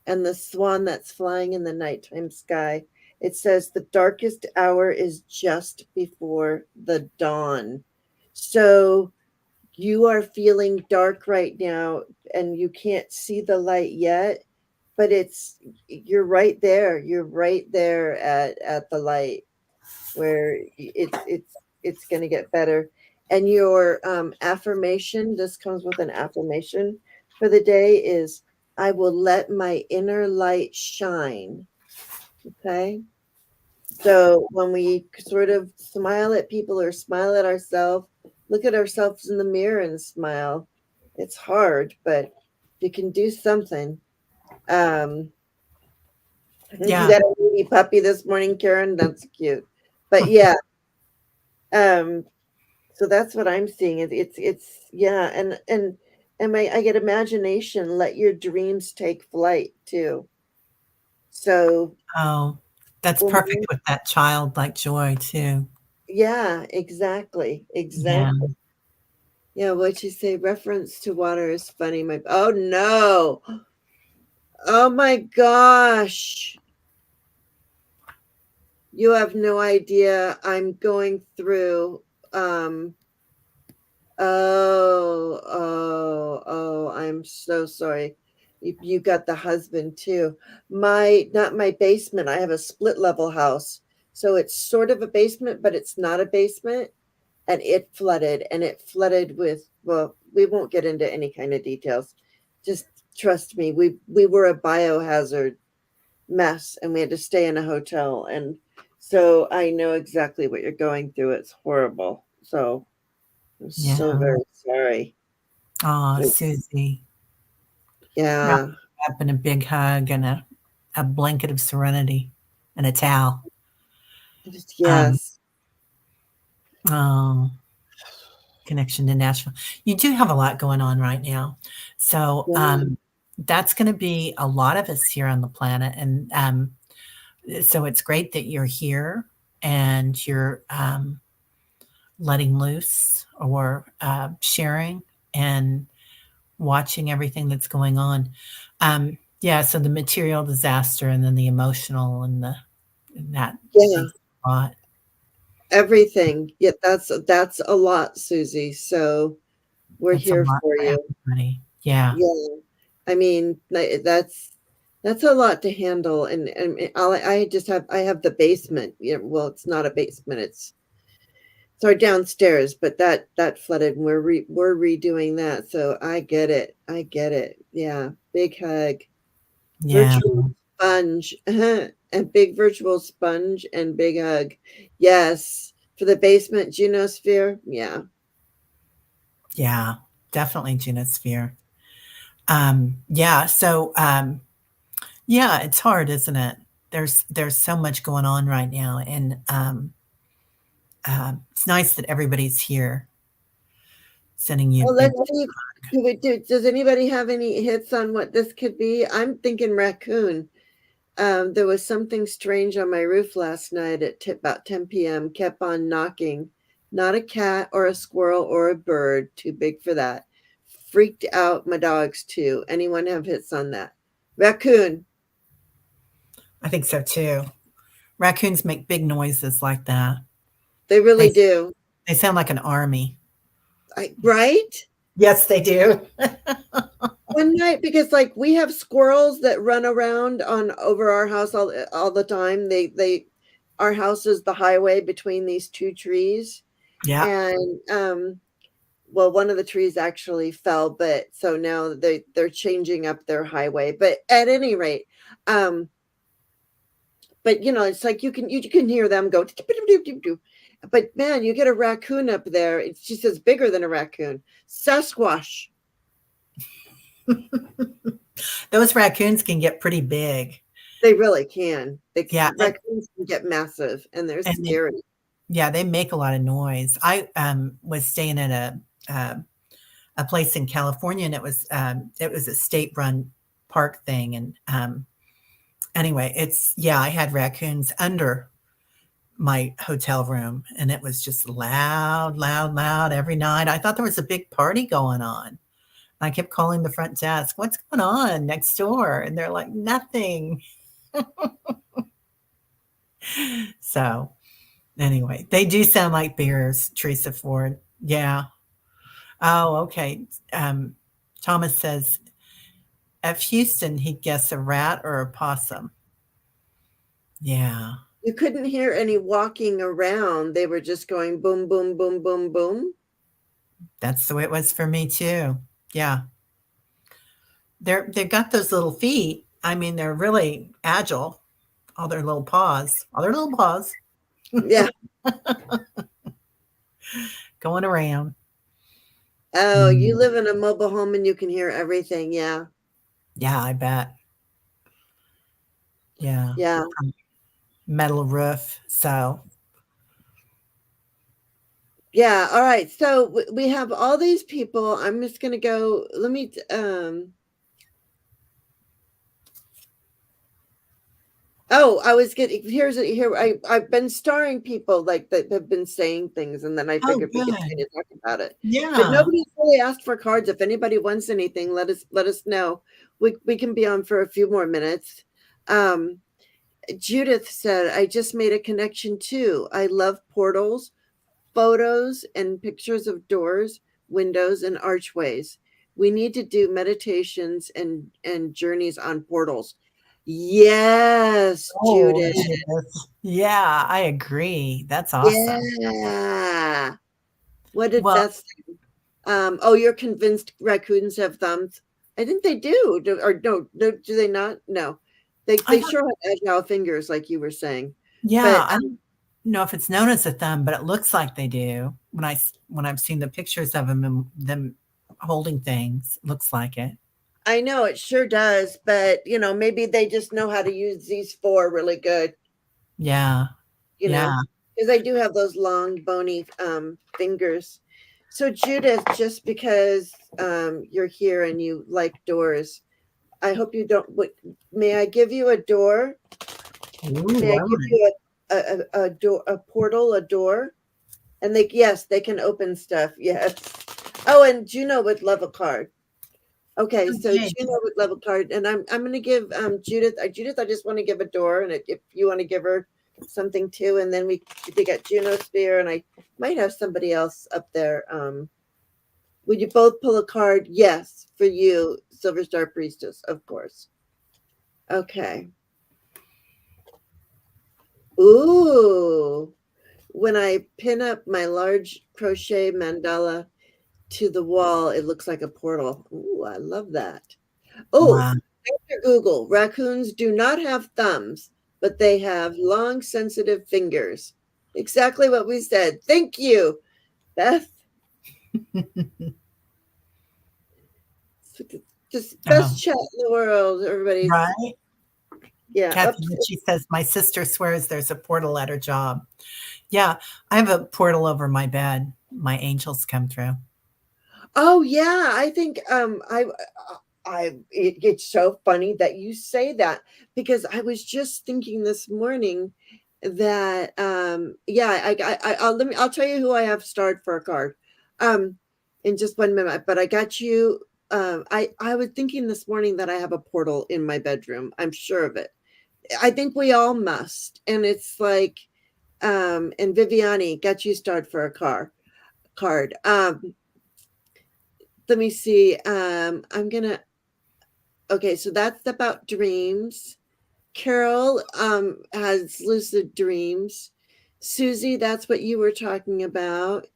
and the swan that's flying in the nighttime sky. It says the darkest hour is just before the dawn. So you are feeling dark right now and you can't see the light yet, but you're right there. You're right there at the light where it's going to get better. And your affirmation, this comes with an affirmation for the day, is I will let my inner light shine. Okay. So when we sort of smile at people or smile at ourselves, look at ourselves in the mirror and smile. It's hard, but you can do something. Um, you yeah. got a baby puppy this morning, Karen. That's cute. But yeah, um, so that's what I'm seeing. It's yeah, and I get imagination. Let your dreams take flight too. So Oh, that's when perfect with that childlike joy too. yeah, exactly, Yeah. exactly. Yeah, what you say, reference to water is funny. Oh no. Oh my gosh. You have no idea. I'm going through I'm so sorry. You got the husband too. Not my basement. I have a split level house. So it's sort of a basement, but it's not a basement. And it flooded with, well, we won't get into any kind of details. Just trust me. We were a biohazard mess and we had to stay in a hotel. And so I know exactly what you're going through. It's horrible. So I'm so Yeah. very sorry. Oh, Susie. Wrap Yeah. her up in a big hug and a blanket of serenity and a towel. Um, Yes. oh, connection to Nashville. You do have a lot going on right now. So Yeah. that's going to be a lot of us here on the planet. And so it's great that you're here and you're letting loose or sharing and watching everything that's going on. Yeah, so the material disaster and then the emotional and that Yeah. takes a lot. Everything. Yeah, that's a lot, Susie. So we're It's a here lot for for you. everybody. Yeah, Yeah. I mean, that's a lot to handle. And I have the basement. Yeah, well, it's not a basement. It's our downstairs, but that flooded, and we're redoing that. So I get it. I get it. Yeah. Big hug. yeah, Virtual sponge. And big virtual sponge and big hug. Yes. For the basement Junosphere. Yeah. yeah, definitely Genosphere. Yeah, so yeah, it's hard, isn't it? There's so much going on right now, and it's nice that everybody's here, sending you Well, big. let's see. Does anybody have any hits on what this could be? I'm thinking raccoon. There was something strange on my roof last night at about 10 p.m. Kept on knocking. Not a cat or a squirrel or a bird. Too big for that. Freaked out my dogs too. Anyone have hits on that? Raccoon. I think so too. Raccoons make big noises like that. They They really do. they sound like an army. Right? Yes, they do. One night, because like we have squirrels that run around on over our house all the time. They our house is the highway between these two trees. Yeah, And well, one of the trees actually fell, but so now they're changing up their highway. But at any rate, um, but it's like you can hear them go, but man, you get a raccoon up there. It's just as bigger than a raccoon. Sasquatch. those raccoons can get pretty big. They really can. Yeah, Raccoons can get massive, and they're and they scary. yeah, they make a lot of noise. I, was staying at a place in California, and it was a state-run park thing, and, anyway, I had raccoons under my hotel room, and it was just loud, loud, loud every night. I thought there was a big party going on. I kept calling the front desk, "What's going on next door?" And they're like, "Nothing." So, anyway, they do sound like bears, Teresa Ford. Yeah. Oh, okay. Um, Thomas says, "If Houston, he'd guess a rat or a possum." Yeah, You couldn't hear any walking around. They were just going boom, boom, boom, boom, boom. that's the way it was for me too. Yeah. They've got those little feet. I mean, they're really agile. All their little paws Yeah. going around. Oh, you Mm, live in a mobile home and you can hear everything. Yeah. yeah, I bet. Yeah. Yeah. Metal roof. So, Yeah. All right. So we have all these people. I'm just going to go. Let me, oh, I was getting, I've been starring people like that have been saying things, and then I oh, figured we could kind good. of talk about it. But Yeah. nobody's really asked for cards. If anybody wants anything, let us know. We can be on for a few more minutes. Um, Judith said, I just made a connection too. I love portals, photos, and pictures of doors, windows, and archways. We need to do meditations and journeys on portals. Yes, Oh, Judith. Judith. Yeah, I agree. That's awesome. Yeah. What did Well, that say? Oh, you're convinced raccoons have thumbs? I think they do. Or no, do they not? No. They I they don't sure have agile fingers, like you were saying. yeah, But I don't know if it's known as a thumb, but it looks like they do. When I've seen the pictures of them and them holding things, it looks like it. I know it sure does, but maybe they just know how to use these four really good, Yeah. Yeah. because they do have those long, bony fingers. So, Judith, just because you're here and you like doors, I hope you don't. May I give you a door? Ooh, May I I give would. you a door, a portal, a door? And yes, they can open stuff. Yes. Oh, and Juno would love a card. Okay, so Okay. Juno would love a card, and I'm going to give Judith. Judith, I just want to give a door, and if you want to give her something too, and then they got Juno Sphere, and I might have somebody else up there. Would you both pull a card? Yes, for you, Silver Star Priestess, of course. Okay. Ooh, when I pin up my large crochet mandala to the wall, it looks like a portal. Ooh, I love that. Oh, Wow. Dr. Google, raccoons do not have thumbs, but they have long, sensitive fingers. Exactly what we said. Thank you, Beth. Just Oh, best chat in the world. Everybody's, right. yeah. Kathy, Oops. she says, my sister swears there's a portal at her job. Yeah, I have a portal over my bed. My angels come through. Oh yeah, I think it's so funny that you say that, because I was just thinking this morning that yeah, I'll tell you who I have starred for a card um in just 1 minute, but I got you. I was thinking this morning that I have a portal in my bedroom. I'm sure of it. I think we all must. And it's like and Viviani got you starred for a card. Let me see. I'm gonna. Okay, so that's about dreams. Carol has lucid dreams. Susie, that's what you were talking about.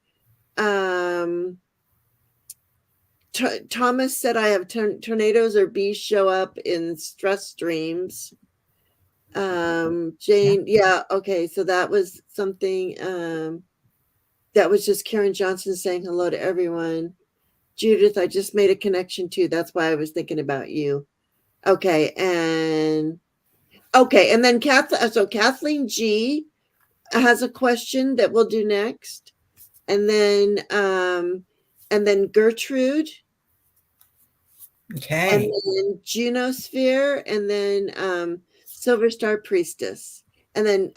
Um, Thomas said I have tornadoes or bees show up in stress dreams. Yeah. Jane, yeah, okay, so that was something. That was just Karen Johnson saying hello to everyone. Judith, I just made a connection too. That's why I was thinking about you. Okay, and then Kathleen G has a question that we'll do next, and then Gertrude, and Okay. then Junosphere, and then Silver Star Priestess, and then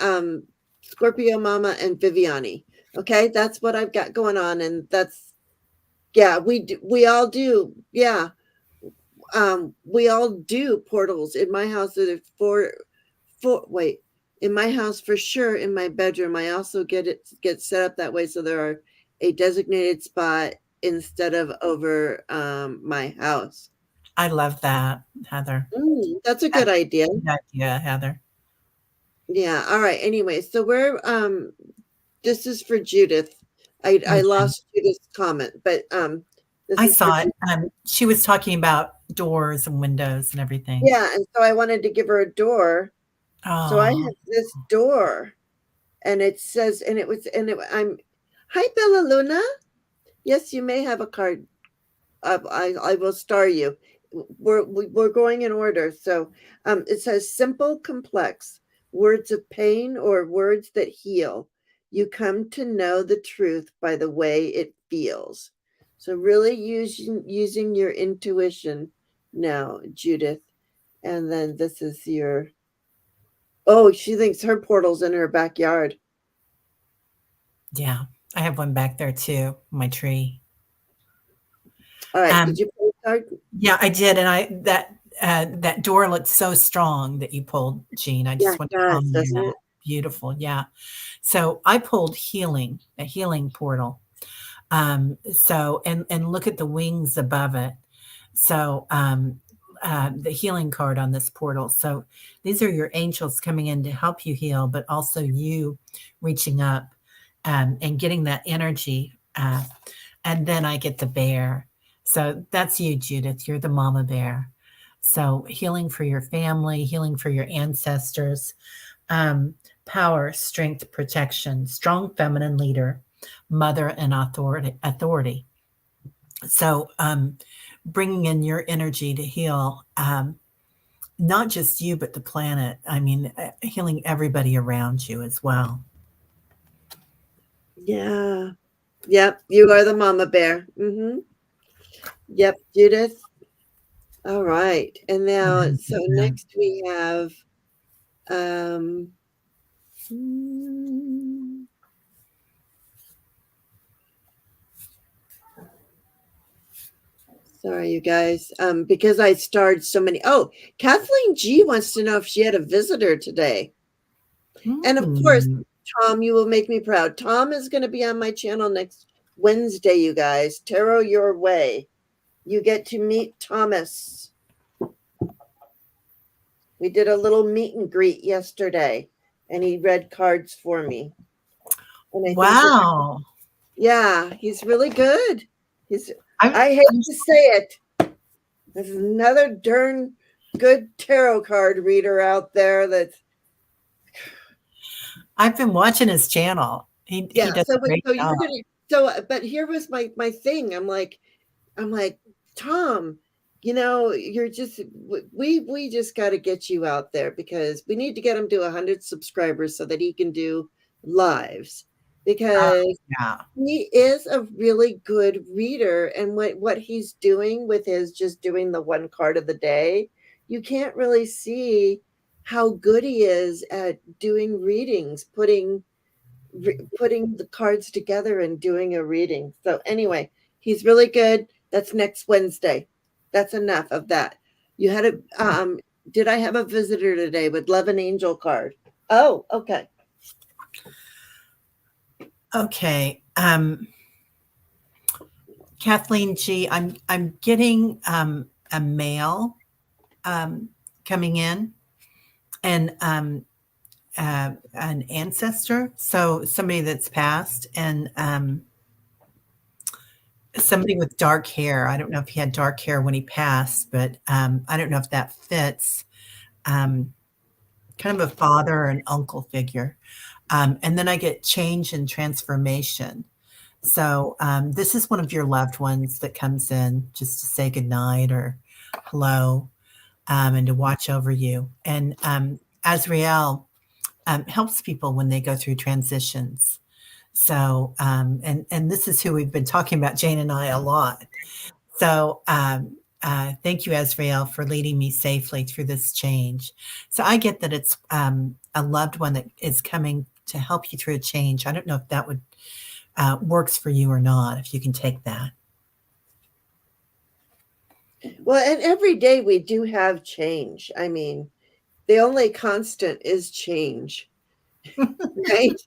Scorpio Mama and Viviani. Okay, that's what I've got going on, and that's we all do, yeah. We all do portals in my house. There's wait, in my house for sure. In my bedroom, I also get set up that way, so there are a designated spot instead of over my house. I love that, Heather. That's a That's good idea. a good idea, Heather. Yeah. All right. Anyway, so we're this is for Judith. I Okay. lost Judith's comment, but this I is for saw it. Judith. She was talking about doors and windows and everything. Yeah, and so I wanted to give her a door. So I Oh, have this door, and it says, I'm, hi Bella Luna. Yes, you may have a card. I will star you. We're going in order. So it says simple, complex, words of pain or words that heal. You come to know the truth by the way it feels. So really using your intuition now, Judith. And then this is your. Oh, she thinks her portal's in her backyard. yeah. I have one back there too, my tree. All right. Did Um, you pull a card? yeah, I did, and that door looked so strong that you pulled, Jean. I Yeah, just it want to does, comment on doesn't that. it? Beautiful, yeah. So I pulled healing, a healing portal. So and look at the wings above it. So the healing card on this portal. So these are your angels coming in to help you heal, but also you reaching up and getting that energy. And then I get the bear. So that's you, Judith. You're the mama bear. So healing for your family, healing for your ancestors, power, strength, protection, strong feminine leader, mother, and authority. So, bringing in your energy to heal, not just you, but the planet. I mean, healing everybody around you as well. Yeah. Yep. You are the mama bear. Yep. Judith. All right. And now, so Yeah. next we have, um, hmm, sorry, you guys, because I starred so many. Oh, Kathleen G wants to know if she had a visitor today. And of course, Mm. Tom, you will make me proud. Tom is going to be on my channel next Wednesday, you guys. Tarot your way. You get to meet Thomas. We did a little meet and greet yesterday, and he read cards for me. And I think that, Wow. yeah, he's really good. He's, I'm, I hate I'm to say it. There's another darn good tarot card reader out there that's, I've been watching his channel. He yeah. does So a wait, great so job. you're gonna, so but here was my thing. I'm like, Tom, you know, you're just, we just got to get you out there because we need to get him to 100 subscribers so that he can do lives, Oh, because yeah. he is a really good reader. And what he's doing with his just doing the one card of the day, you can't really see how good he is at doing readings, putting the cards together and doing a reading. So anyway, he's really good. That's next Wednesday. That's enough of that. You had a did I have a visitor today with Love and Angel card? Oh, okay. Okay. Kathleen G, I'm getting a mail um, coming in, and an ancestor, so somebody that's passed, and somebody with dark hair. I don't know if he had dark hair when he passed, but I don't know if that fits. Um, kind of a father or an uncle figure. And then I get change and transformation. So this is one of your loved ones that comes in just to say goodnight or hello, and to watch over you. And Azrael helps people when they go through transitions. So and this is who we've been talking about, Jane and I, a lot. So thank you, Azrael, for leading me safely through this change. So I get that it's a loved one that is coming to help you through a change. I don't know if that would works for you or not, if you can take that. Well, and every day we do have change. I mean, the only constant is change, right?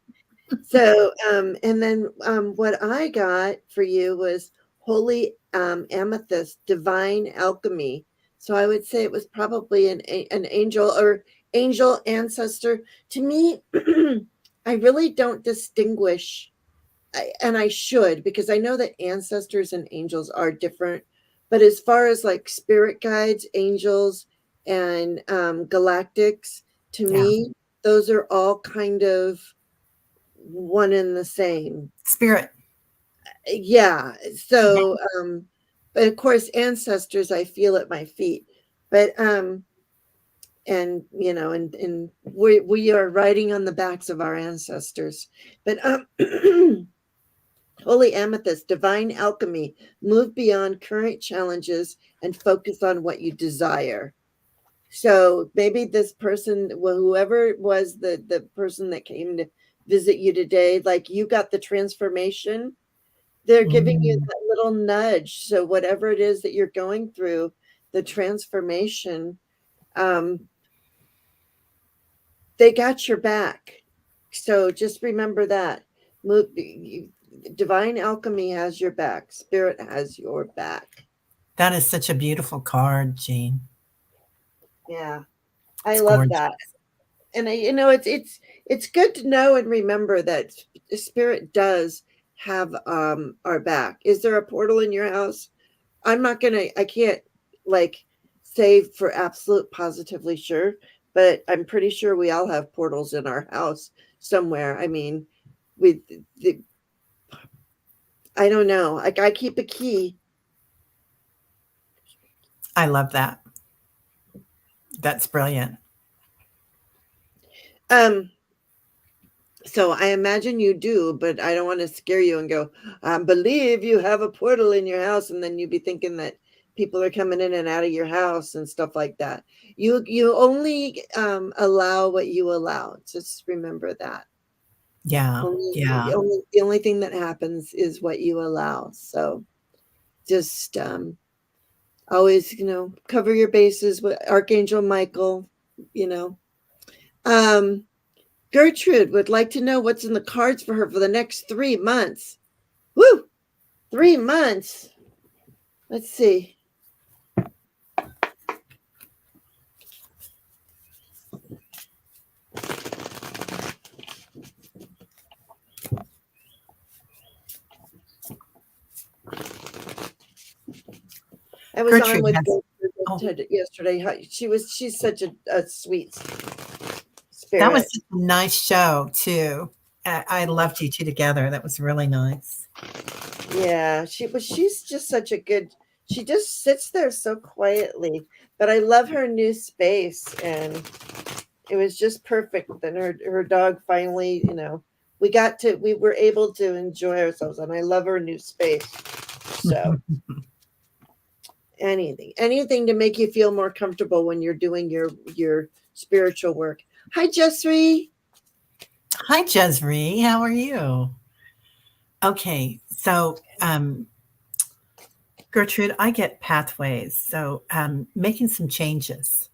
So, and then what I got for you was Holy Amethyst, Divine Alchemy. So I would say it was probably an angel or angel ancestor. To me, I really don't distinguish, and I should, because I know that ancestors and angels are different. But as far as like spirit guides, angels, and galactics, to Yeah. me, those are all kind of one and the same. Spirit. Yeah. Mhm. So, but of course, ancestors, I feel at my feet. But and you know, and we are riding on the backs of our ancestors. But Holy Amethyst, Divine Alchemy, move beyond current challenges and focus on what you desire. So maybe this person, well, whoever it was, the person that came to visit you today, like you got the transformation, they're giving you Mm. that little nudge. So whatever it is that you're going through, the transformation, um, they got your back. So just remember that. Divine Alchemy has your back. Spirit has your back. That is such a beautiful card, Jean. Yeah, I It's love gorgeous. that. And I, you know, it's good to know and remember that Spirit does have our back. Is there a portal in your house? I can't like say for absolute positively sure, but I'm pretty sure we all have portals in our house somewhere. I mean, we, I don't know. Like I keep a key. I love that. That's brilliant. Um, so I imagine you do, but I don't want to scare you and go, I believe you have a portal in your house, and then you'd be thinking that people are coming in and out of your house and stuff like that. You only allow what you allow. Just remember that. Yeah. Yeah. The only thing that happens is what you allow. So just always, cover your bases with Archangel Michael, you know. Um, Gertrude would like to know what's in the cards for her for the next 3 months. Woo! 3 months. Let's see. I was on Gertrude with has, oh, Gertrude yesterday. She's such a sweet that was spirit. such a nice show too. I loved you two together. That was really nice. Yeah, she's just such a good. She just sits there so quietly, but I love her new space, and it was just perfect. Then her dog finally, we were able to enjoy ourselves, and I love her new space. So anything to make you feel more comfortable when you're doing your spiritual work. Hi, Jessry. Hi, Jesri. How are you? Okay, so Gertrude, I get pathways. So making some changes.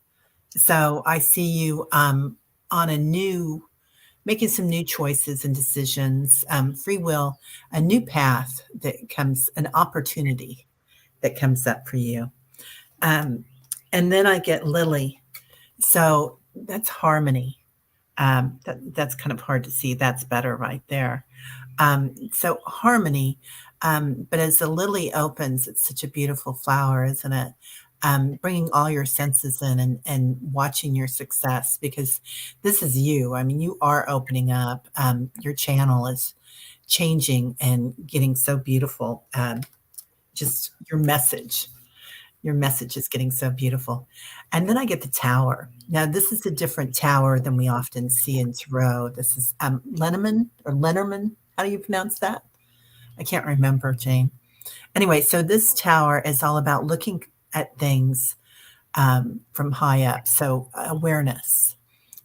So I see you on making some new choices and decisions, free will, a new path that comes, an opportunity that comes up for you. Um, and then I get Lily. So that's harmony. That's kind of hard to see. That's better right there. So harmony. But as the lily opens, it's such a beautiful flower, isn't it? Bringing all your senses in and watching your success because this is you. I mean, you are opening up. Your channel is changing and getting so beautiful. Just your message is getting so beautiful. And then I get the tower. Now, this is a different tower than we often see in tarot. This is Lenormand or Lenormand. How do you pronounce that? I can't remember, Jane. Anyway, so this tower is all about looking at things from high up. So awareness.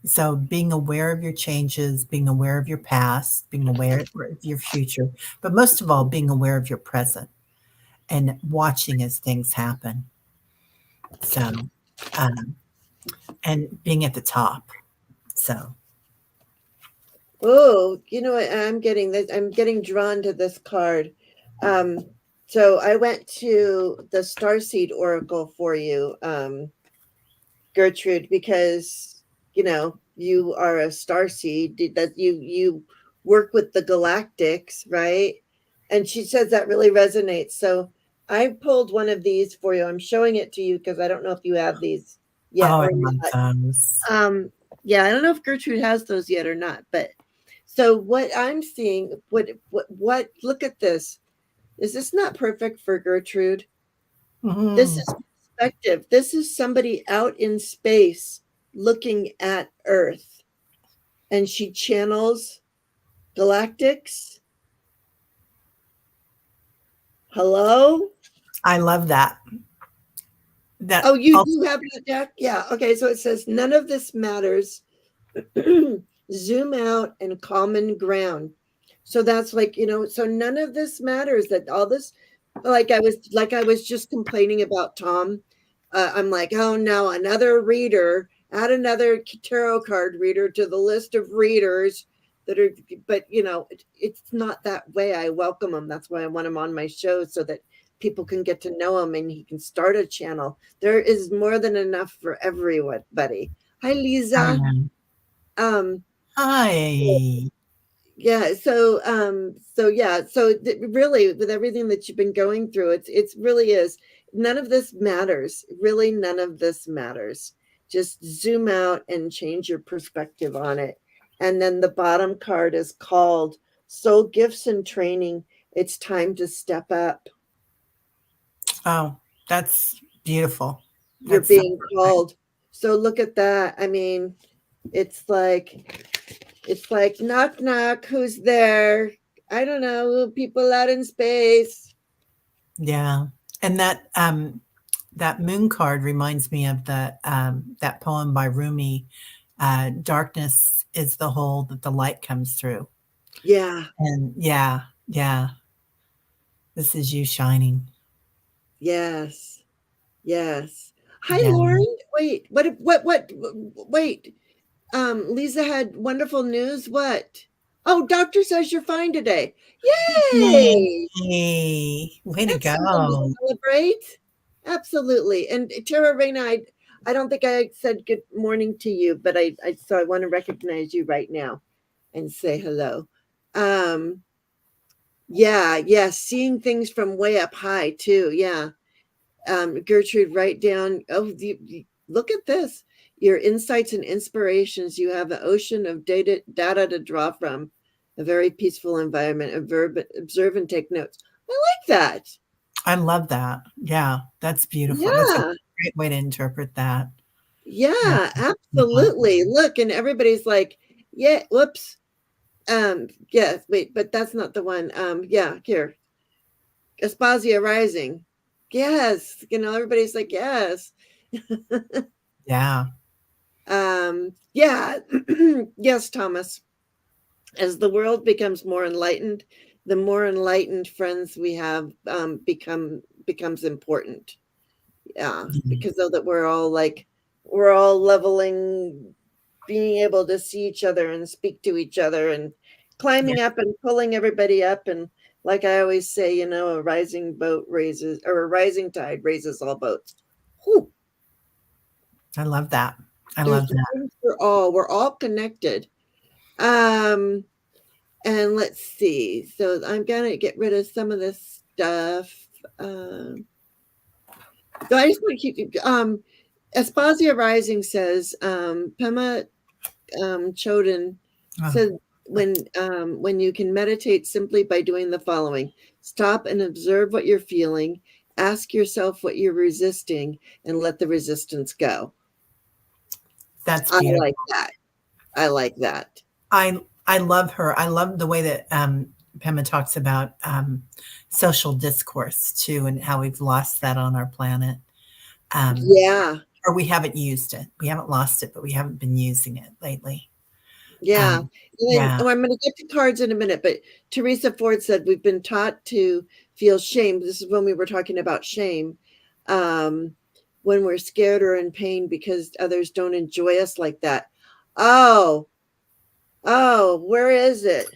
So being aware of your changes, being aware of your past, being aware of your future, but most of all, being aware of your present and watching as things happen. So, um, and being at the top. So, Oh, you know what? I'm getting this. I'm getting drawn to this card. Um, so I went to the Starseed Oracle for you, Gertrude, because you are a starseed. That you work with the galactics, right? And she says that really resonates. So I pulled one of these for you. I'm showing it to you because I don't know if you have these yet oh, I or love not. those. Yeah, I don't know if Gertrude has those yet or not, but so what I'm seeing, what look at this. Is this not perfect for Gertrude? This Mhm. is perspective. This is somebody out in space looking at Earth, and she channels galactics. Hello? I love that. That Oh, you oh, do have that deck? Yeah. Okay. So it says none of this matters. Zoom out and common ground. So that's like, so none of this matters, that all this, like I was just complaining about Tom. I'm like, oh no, another reader, add another tarot card reader to the list of readers that are, but it's not that way. I welcome him. That's why I want him on my show, so that people can get to know him and he can start a channel. There is more than enough for everybody. Hi, Lisa. um, Um, hi. yeah, so yeah, so really, with everything that you've been going through, it's really is none of this matters. Really, none of this matters. just zoom out and change your perspective on it. And then the bottom card is called Soul Gifts and Training. It's time to step up. Oh, that's beautiful. You're That's so being perfect. called. So look at that. I mean, it's like knock knock, who's there? I don't know, people out in space. Yeah. And that moon card reminds me of that poem by Rumi, darkness is the hole that the light comes through. Yeah. And yeah, yeah. This is you shining. Yes. Yes. Hi, Yeah. Lauren. Wait, wait. Lisa had wonderful news. What? Oh, doctor says you're fine today. Yay! Yay. Way to That's something to go. celebrate. Absolutely. And Tara Reyna, I don't think I said good morning to you, but so I want to recognize you right now and say hello. Yeah, seeing things from way up high too. Yeah. Gertrude, write down, look at this. Your insights and inspirations. You have an ocean of data to draw from, a very peaceful environment. Observe and take notes. I like that. I love that. Yeah, that's beautiful. That's a Yeah. great way to interpret that. Yeah. Yeah, absolutely. Look, and everybody's like, yeah, whoops. Yes, wait, but that's not the one. Yeah, here. Aspasia Rising. Yes, everybody's like, yes. Yeah. Yeah. Yes, Thomas. As the world becomes more enlightened, the more enlightened friends we have becomes important. Yeah, because though that we're all leveling, being able to see each other and speak to each other and climbing up and pulling everybody up. And like I always say, a rising tide raises all boats. Whew. I love that. I There's love that. room for all. We're all connected. And let's see. So I'm gonna get rid of some of this stuff. So I just want to keep Aspasia Rising says, Pema Chodin said, when you can meditate simply by doing the following: stop and observe what you're feeling, ask yourself what you're resisting, and let the resistance go. That's beautiful. I like that. I like that. I love her. I love the way that Pema talks about social discourse too, and how we've lost that on our planet. Yeah. Or we haven't used it. We haven't lost it, but we haven't been using it lately. Yeah. Yeah. I'm going to get to cards in a minute, but Teresa Ford said we've been taught to feel shame. This is when we were talking about shame. When we're scared or in pain because others don't enjoy us like that. Oh, where is it?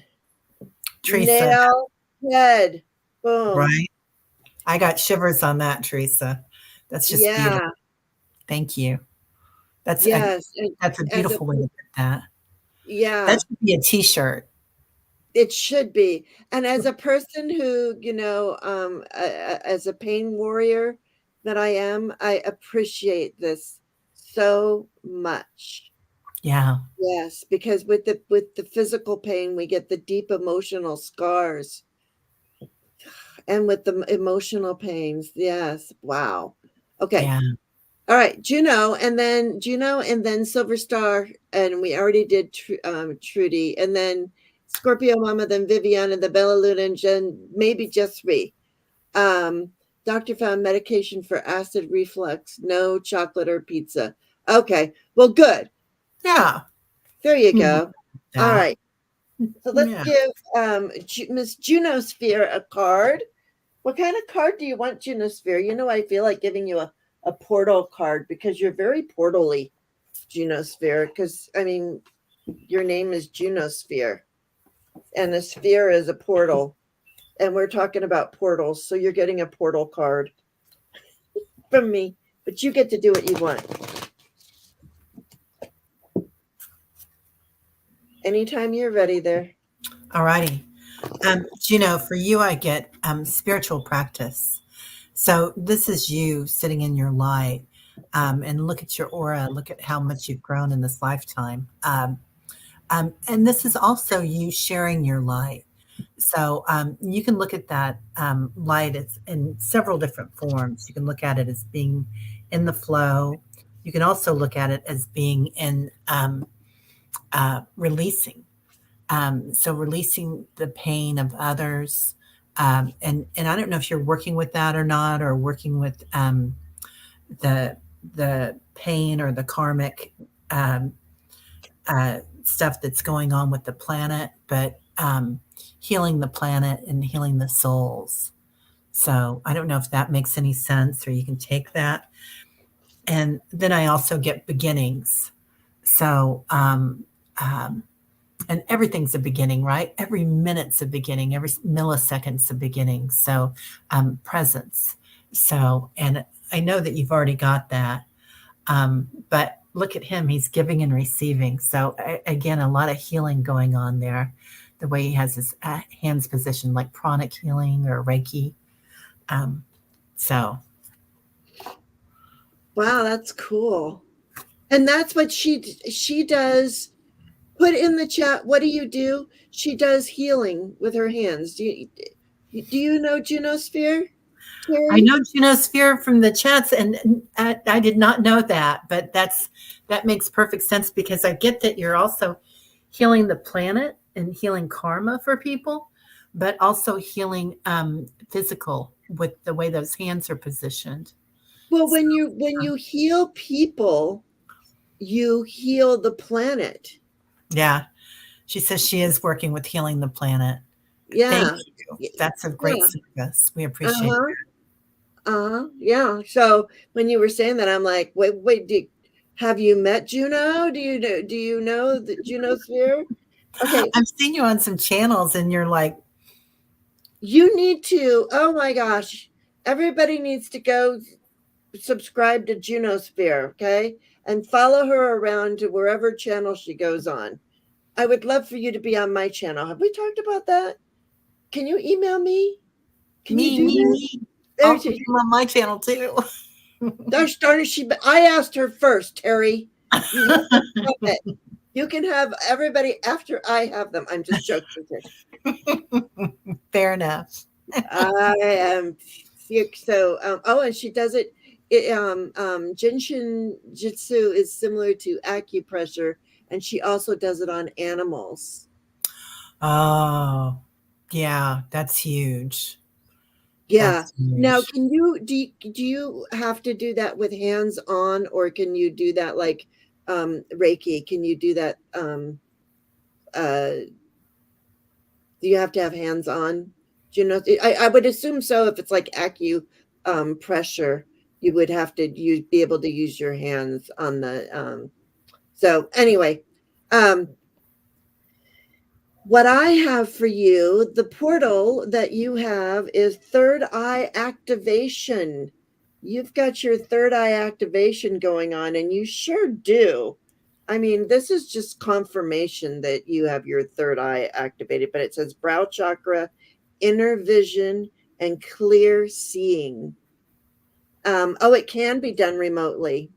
Teresa. Nail, head, boom. Right. I got shivers on that, Teresa. That's just beautiful. Thank you. That's that's a beautiful way to put that. Yeah. That should be a t-shirt. It should be. And as a person who, as a pain warrior that I am, I appreciate this so much. Yeah. Yes, because with the physical pain, we get the deep emotional scars. And with the emotional pains, yes. Wow. Okay. Yeah. All right, Juno, and then Silver Star, and we already did Trudy, and then Scorpio Mama, then Vivian, and the Bella Luna, and Jen, maybe just 3. Doctor found medication for acid reflux, no chocolate or pizza. Okay, well, good. Yeah. There you go. All right. So let's give Miss Junosphere a card. What kind of card do you want, Junosphere? I feel like giving you a portal card because you're very portal-y, Junosphere, because your name is Junosphere and a sphere is a portal, and we're talking about portals, so you're getting a portal card from me, but you get to do what you want anytime you're ready there. All righty. Juno, for you I get spiritual practice. So this is you sitting in your light. and look at your aura. Look at how much you've grown in this lifetime. And this is also you sharing your light. So you can look at that light as in several different forms. You can look at it as being in the flow. You can also look at it as being in releasing. So releasing the pain of others. And I don't know if you're working with that or not, or working with the the pain or the karmic um, stuff that's going on with the planet, but healing the planet and healing the souls. So I don't know if that makes any sense, or you can take that. And then I also get beginnings. So, and everything's a beginning, right? Every minute's a beginning, every millisecond's a beginning. So, presence. So, and I know that you've already got that. But look at him, he's giving and receiving. So, again, a lot of healing going on there. The way he has his hands positioned, like pranic healing or Reiki. So, Wow, that's cool. And that's what she does. Put in the chat, what do you do? She does healing with her hands. Do you know Junosphere, I Teri? know Junosphere from the chats, and I did not know that, but that makes perfect sense, because I get that you're also healing the planet and healing karma for people, but also healing physical with the way those hands are positioned. Well, when you heal people, you heal the planet. Yeah, she says she is working with healing the planet. Thank Yeah. you. That's a great service. We appreciate Uh-huh. that. Yeah. So when you were saying that, I'm like, wait, have you met Juno? Do you know the Junosphere? Okay. I've seen you on some channels, and you're like, You need to, oh my gosh, everybody needs to go subscribe to Junosphere, okay? And follow her around to wherever channel she goes on. I would love for you to be on my channel. Have we talked about that? Can you email me? Can you me, do me, that? me. There I'll she put you on my channel too. Gosh darn it, I asked her first, Teri. You have to stop it. You can have everybody after I have them. I'm just joking. Fair enough. I am so oh, and she does it. Jinshin Jitsu is similar to acupressure, and she also does it on animals. Oh, yeah, that's huge. Yeah. That's Now, huge. do you have to do that with hands on, or can you do that like Reiki? Can you do that? Do you have to have hands on? Do you know? I would assume so. If it's like pressure, you would have to be able to use your hands on the. So anyway, um, what I have for you, the portal that you have is third eye activation. You've got your third eye activation going on, and you sure do. I mean, this is just confirmation that you have your third eye activated, but it says brow chakra, inner vision, and clear seeing. It can be done remotely.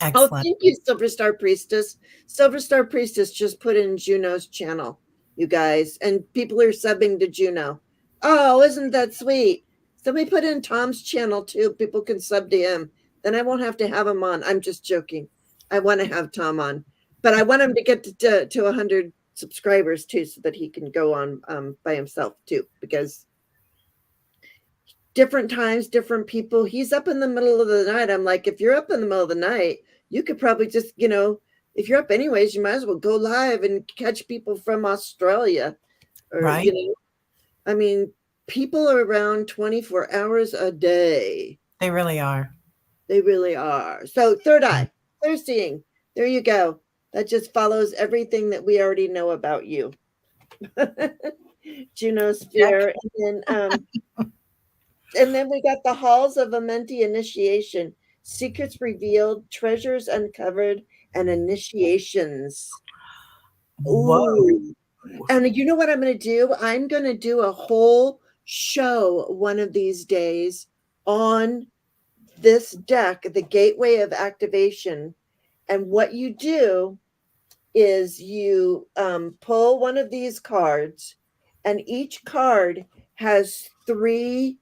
Oh, Excellent. thank you, Silver Star Priestess. Silver Star Priestess just put in Juno's channel, you guys, and people are subbing to Juno. Oh, isn't that sweet? Somebody put in Tom's channel too. People can sub to him. Then I won't have to have him on. I'm just joking. I want to have Tom on, but I want him to get to 100 subscribers too, so that he can go on by himself too, because different times, different people. He's up in the middle of the night. I'm like, if you're up in the middle of the night, you could probably just, if you're up anyways, you might as well go live and catch people from Australia. Or, Right? I mean, people are around 24 hours a day. They really are. They really are. So third eye, clear seeing. There you go. That just follows everything that we already know about you. Junosphere. And then we got the halls of Amenti initiation, secrets revealed, treasures uncovered, and initiations. Whoa. Ooh. And you know what I'm going to do? I'm going to do a whole show one of these days on this deck, the Gateway of Activation. And what you do is you pull one of these cards, and each card has three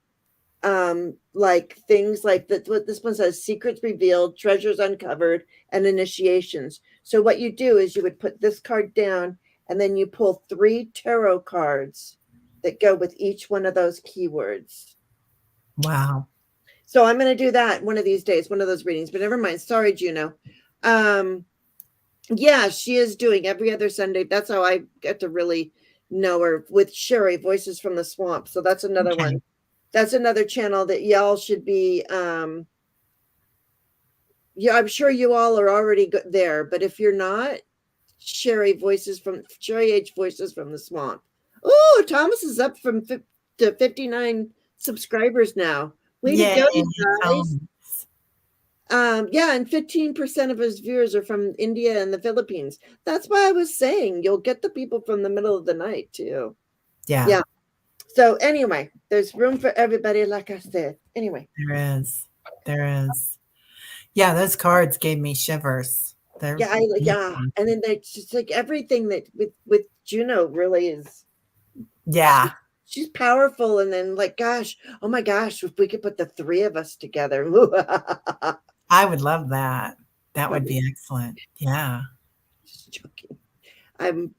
like things like that. What this one says: secrets revealed, treasures uncovered, and initiations. So what you do is you would put this card down, and then you pull 3 tarot cards that go with each one of those keywords. Wow. So I'm going to do that one of these days, one of those readings. But never mind. Sorry, Juno. Yeah, she is doing every other Sunday. That's how I get to really know her, with Sherry, Voices from the Swamp. So that's another one. That's another channel that y'all should be. Yeah, I'm sure you all are already there, but if you're not, Sherry H Voices from the Swamp. Oh, Thomas is up from to 59 subscribers now. Way to go, you guys. Yeah, and 15% of his viewers are from India and the Philippines. That's why I was saying you'll get the people from the middle of the night too. Yeah. So anyway, there's room for everybody, like I said. Anyway. There is. There is. Yeah, those cards gave me shivers. Yeah, and then they just like everything that with Juno really is. Yeah, she's powerful, and then like, gosh, oh my gosh, if we could put the 3 of us together. I would love that. That would be excellent. Yeah. Just joking. I'm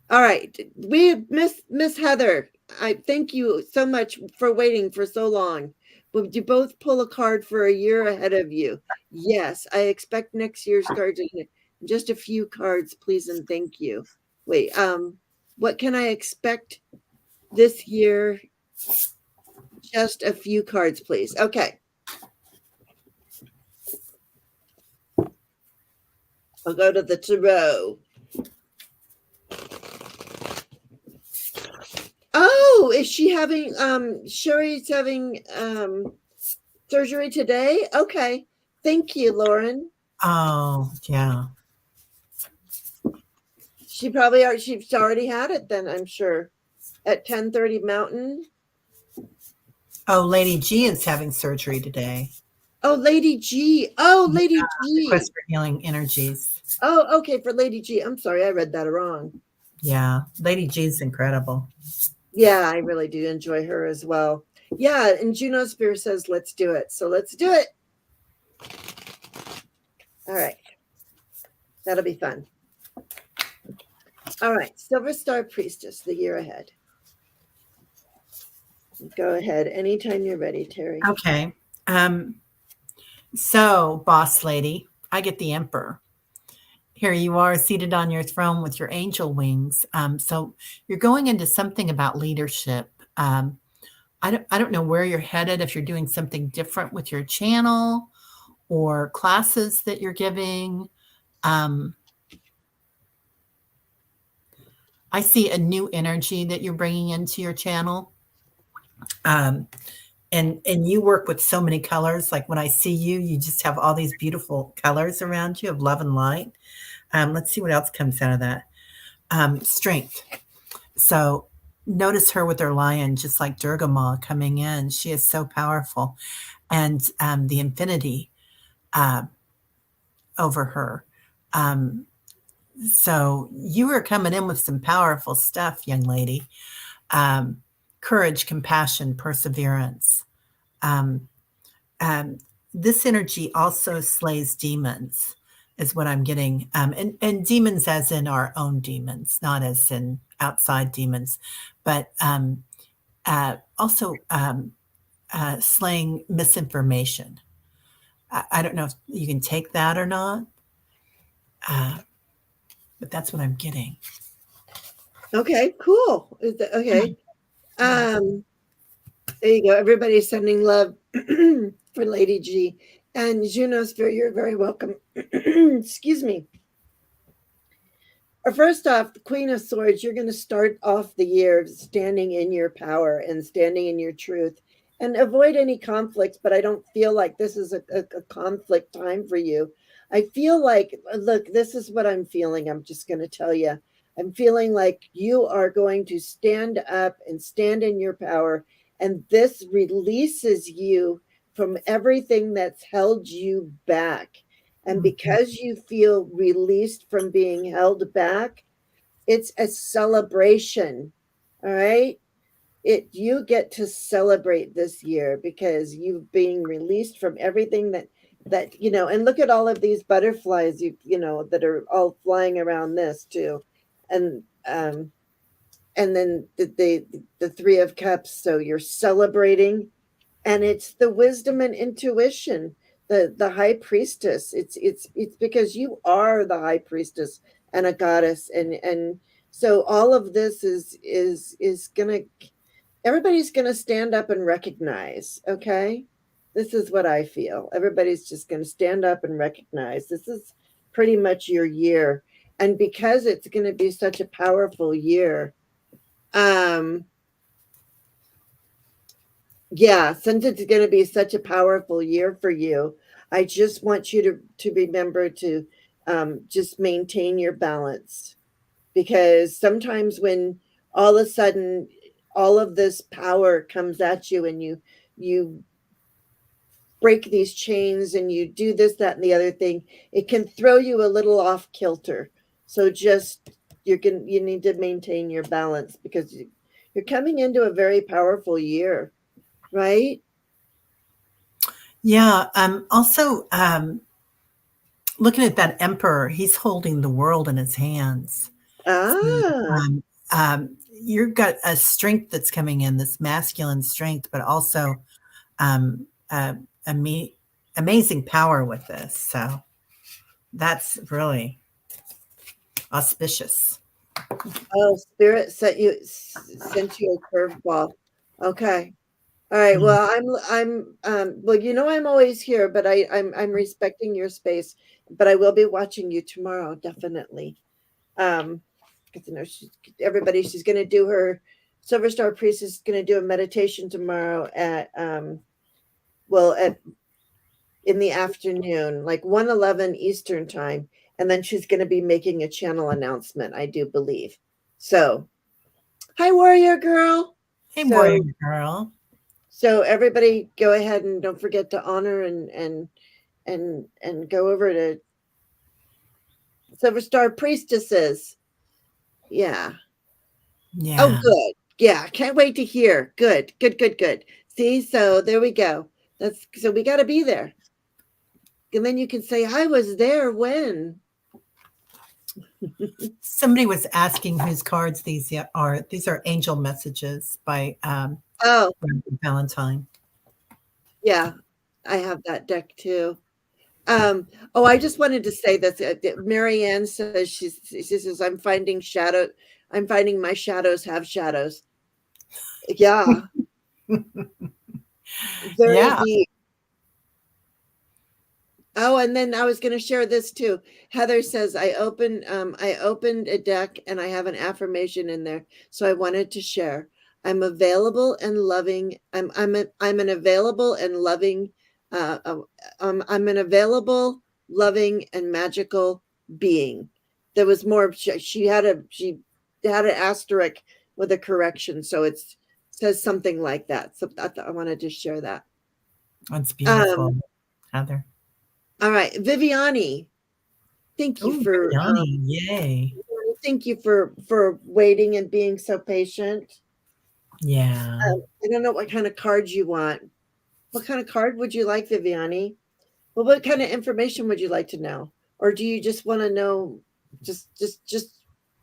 all right. We Miss Heather, I thank you so much for waiting for so long. Would you both pull a card for a year ahead of you? Yes, I expect next year's cards in just a few cards, please and thank you. Wait, what can I expect this year? Just a few cards, please. Okay. I'll go to the tarot. Oh, is she having Sherry's having surgery today? Okay. Thank you, Lauren. Oh, yeah. She's already had it then, I'm sure. At 10:30 Mountain. Oh, Lady G is having surgery today. Oh, Lady G. Oh, Lady G. Request for healing energies. Oh, okay, for Lady G. I'm sorry, I read that wrong. Yeah, Lady G is incredible. Yeah, I really do enjoy her as well. Yeah, and Juno Spear says, let's do it. So let's do it. All right. That'll be fun. All right. Silver Star Priestess, the year ahead. Go ahead. Anytime you're ready, Teri. Okay. So, boss lady, I get the Emperor. Here you are seated on your throne with your angel wings. So you're going into something about leadership. I don't know where you're headed, if you're doing something different with your channel or classes that you're giving. I see a new energy that you're bringing into your channel. And you work with so many colors. Like when I see you, you just have all these beautiful colors around you of love and light. Let's see what else comes out of that. Strength. So notice her with her lion, just like Durga Ma coming in. She is so powerful. And the infinity over her. So you are coming in with some powerful stuff, young lady. Courage, compassion, perseverance. This energy also slays demons, is what I'm getting. And demons as in our own demons, not as in outside demons, but also slaying misinformation. I don't know if you can take that or not, but that's what I'm getting. Okay, cool. Okay. There you go. Everybody's sending love for Lady G. And Juno Sphere, you're very welcome. Excuse me. First off, the Queen of Swords, you're going to start off the year standing in your power and standing in your truth and avoid any conflicts. But I don't feel like this is a conflict time for you. I feel like, look, this is what I'm feeling. I'm just going to tell you. I'm feeling like you are going to stand up and stand in your power. And this releases you from everything that's held you back. And Mhm. because you feel released from being held back, it's a celebration. All right. You get to celebrate this year because you've been released from everything that and look at all of these butterflies that are all flying around this too. And and then the Three of Cups, so you're celebrating, and it's the wisdom and intuition, the high priestess. It's because you are the high priestess and a goddess, and so all of this is gonna everybody's gonna stand up and recognize. Okay, this is what I feel. Everybody's just gonna stand up and recognize this is pretty much your year. And because it's going to be such a powerful year, yeah, since it's going to be such a powerful year for you, I just want you to remember to just maintain your balance, because sometimes when all of a sudden all of this power comes at you and you break these chains and you do this, that, and the other thing, it can throw you a little off kilter. So just you need to maintain your balance, because you're coming into a very powerful year, right? Yeah. Also, looking at that emperor, he's holding the world in his hands. So, Ah, you've got a strength that's coming in, this masculine strength, but also um, uh, amazing power with this. So that's really auspicious. oh, spirit sent you a curveball. Okay. All right. Mm. Well, well, I'm always here, but I'm respecting your space, but I will be watching you tomorrow, definitely. Because she's going to do her Silver Star Priestess is going to do a meditation tomorrow at at in the afternoon, like 1:11 Eastern time, and then she's going to be making a channel announcement, I do believe. So, hi, warrior girl. Hey, warrior So girl. so everybody go ahead and don't forget to honor and go over to Silver Star Priestesses. Yeah. Oh, Yeah. good. Yeah, can't wait to hear. Good, good, good, good. See, so there we go. So we got to be there. And then you can say, I was there when. Somebody was asking whose cards these are. These are angel messages by Oh, Valentine. yeah, I have that deck too. Oh, I just wanted to say this. Marianne says she says I'm finding my shadows have shadows. Yeah, very Yeah. deep. Oh, and then I was going to share this too. Heather says I opened a deck and I have an affirmation in there, so I wanted to share. I'm available and loving. I'm an available and loving. I'm an available, loving, and magical being. There was more. She had an asterisk with a correction, so it says something like that. So I wanted to share that. That's beautiful, Um, Heather. all right, Viviani. Thank you Oh, for Yanni. Yay. for waiting and being so patient. Yeah. I don't know what kind of card you want. What kind of card would you like, Viviani? Well, what kind of information would you like to know? Or do you just want to know just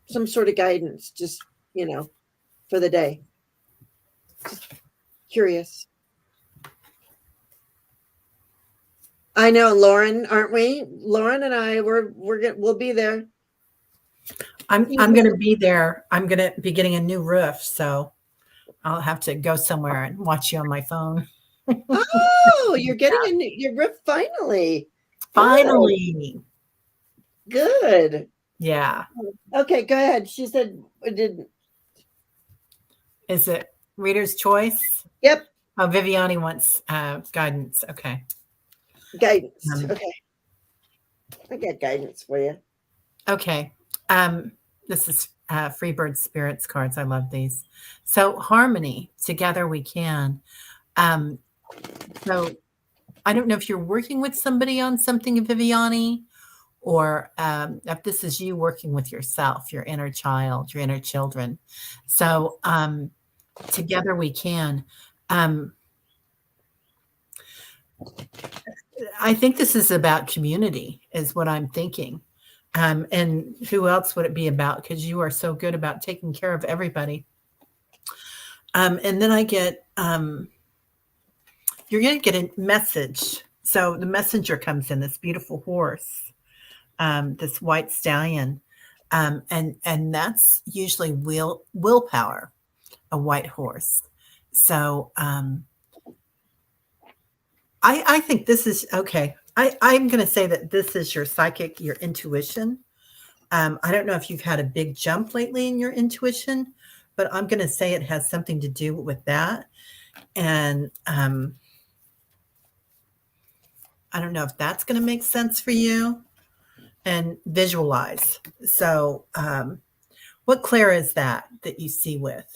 some sort of guidance, just, for the day? Just curious. I know, Lauren, aren't we? Lauren and I, we'll be there. I'm going to be there. I'm going to be getting a new roof, so I'll have to go somewhere and watch you on my phone. Oh, you're getting your roof finally. Finally. Good. Yeah. Okay, go ahead. She said it didn't. Is it reader's choice? Yep. Oh, Viviani wants guidance. Okay. Guidance. Okay. I got guidance for you. Okay. This is Freebird Spirits cards. I love these. So harmony, together we can. So I don't know if you're working with somebody on something, Viviani, or if this is you working with yourself, your inner child, your inner children. So together we can. Um, I think this is about community, is what I'm thinking. And who else would it be about? Because you are so good about taking care of everybody. And then I get, you're going to get a message. So the messenger comes in, this beautiful horse, this white stallion. And that's usually willpower, a white horse. So I think this is okay. I'm going to say that this is your psychic, your intuition. I don't know if you've had a big jump lately in your intuition, but I'm going to say it has something to do with that. And I don't know if that's going to make sense for you. And visualize. So, what clair is that you see with?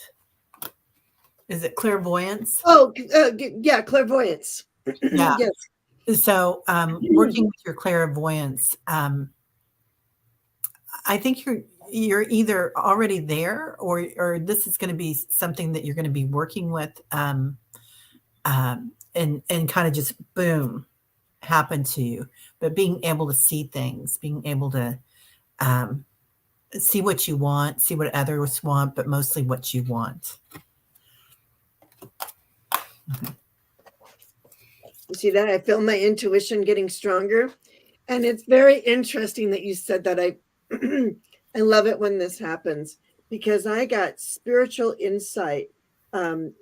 Is it clairvoyance? Oh, yeah, clairvoyance. Yeah. Yes. So, working with your clairvoyance, I think you're either already there, or this is going to be something that you're going to be working with, and kind of just boom, happen to you. But being able to see things, being able to see what you want, see what others want, but mostly what you want. You see that? I feel my intuition getting stronger. And it's very interesting that you said that. I love it when this happens because I got spiritual insight,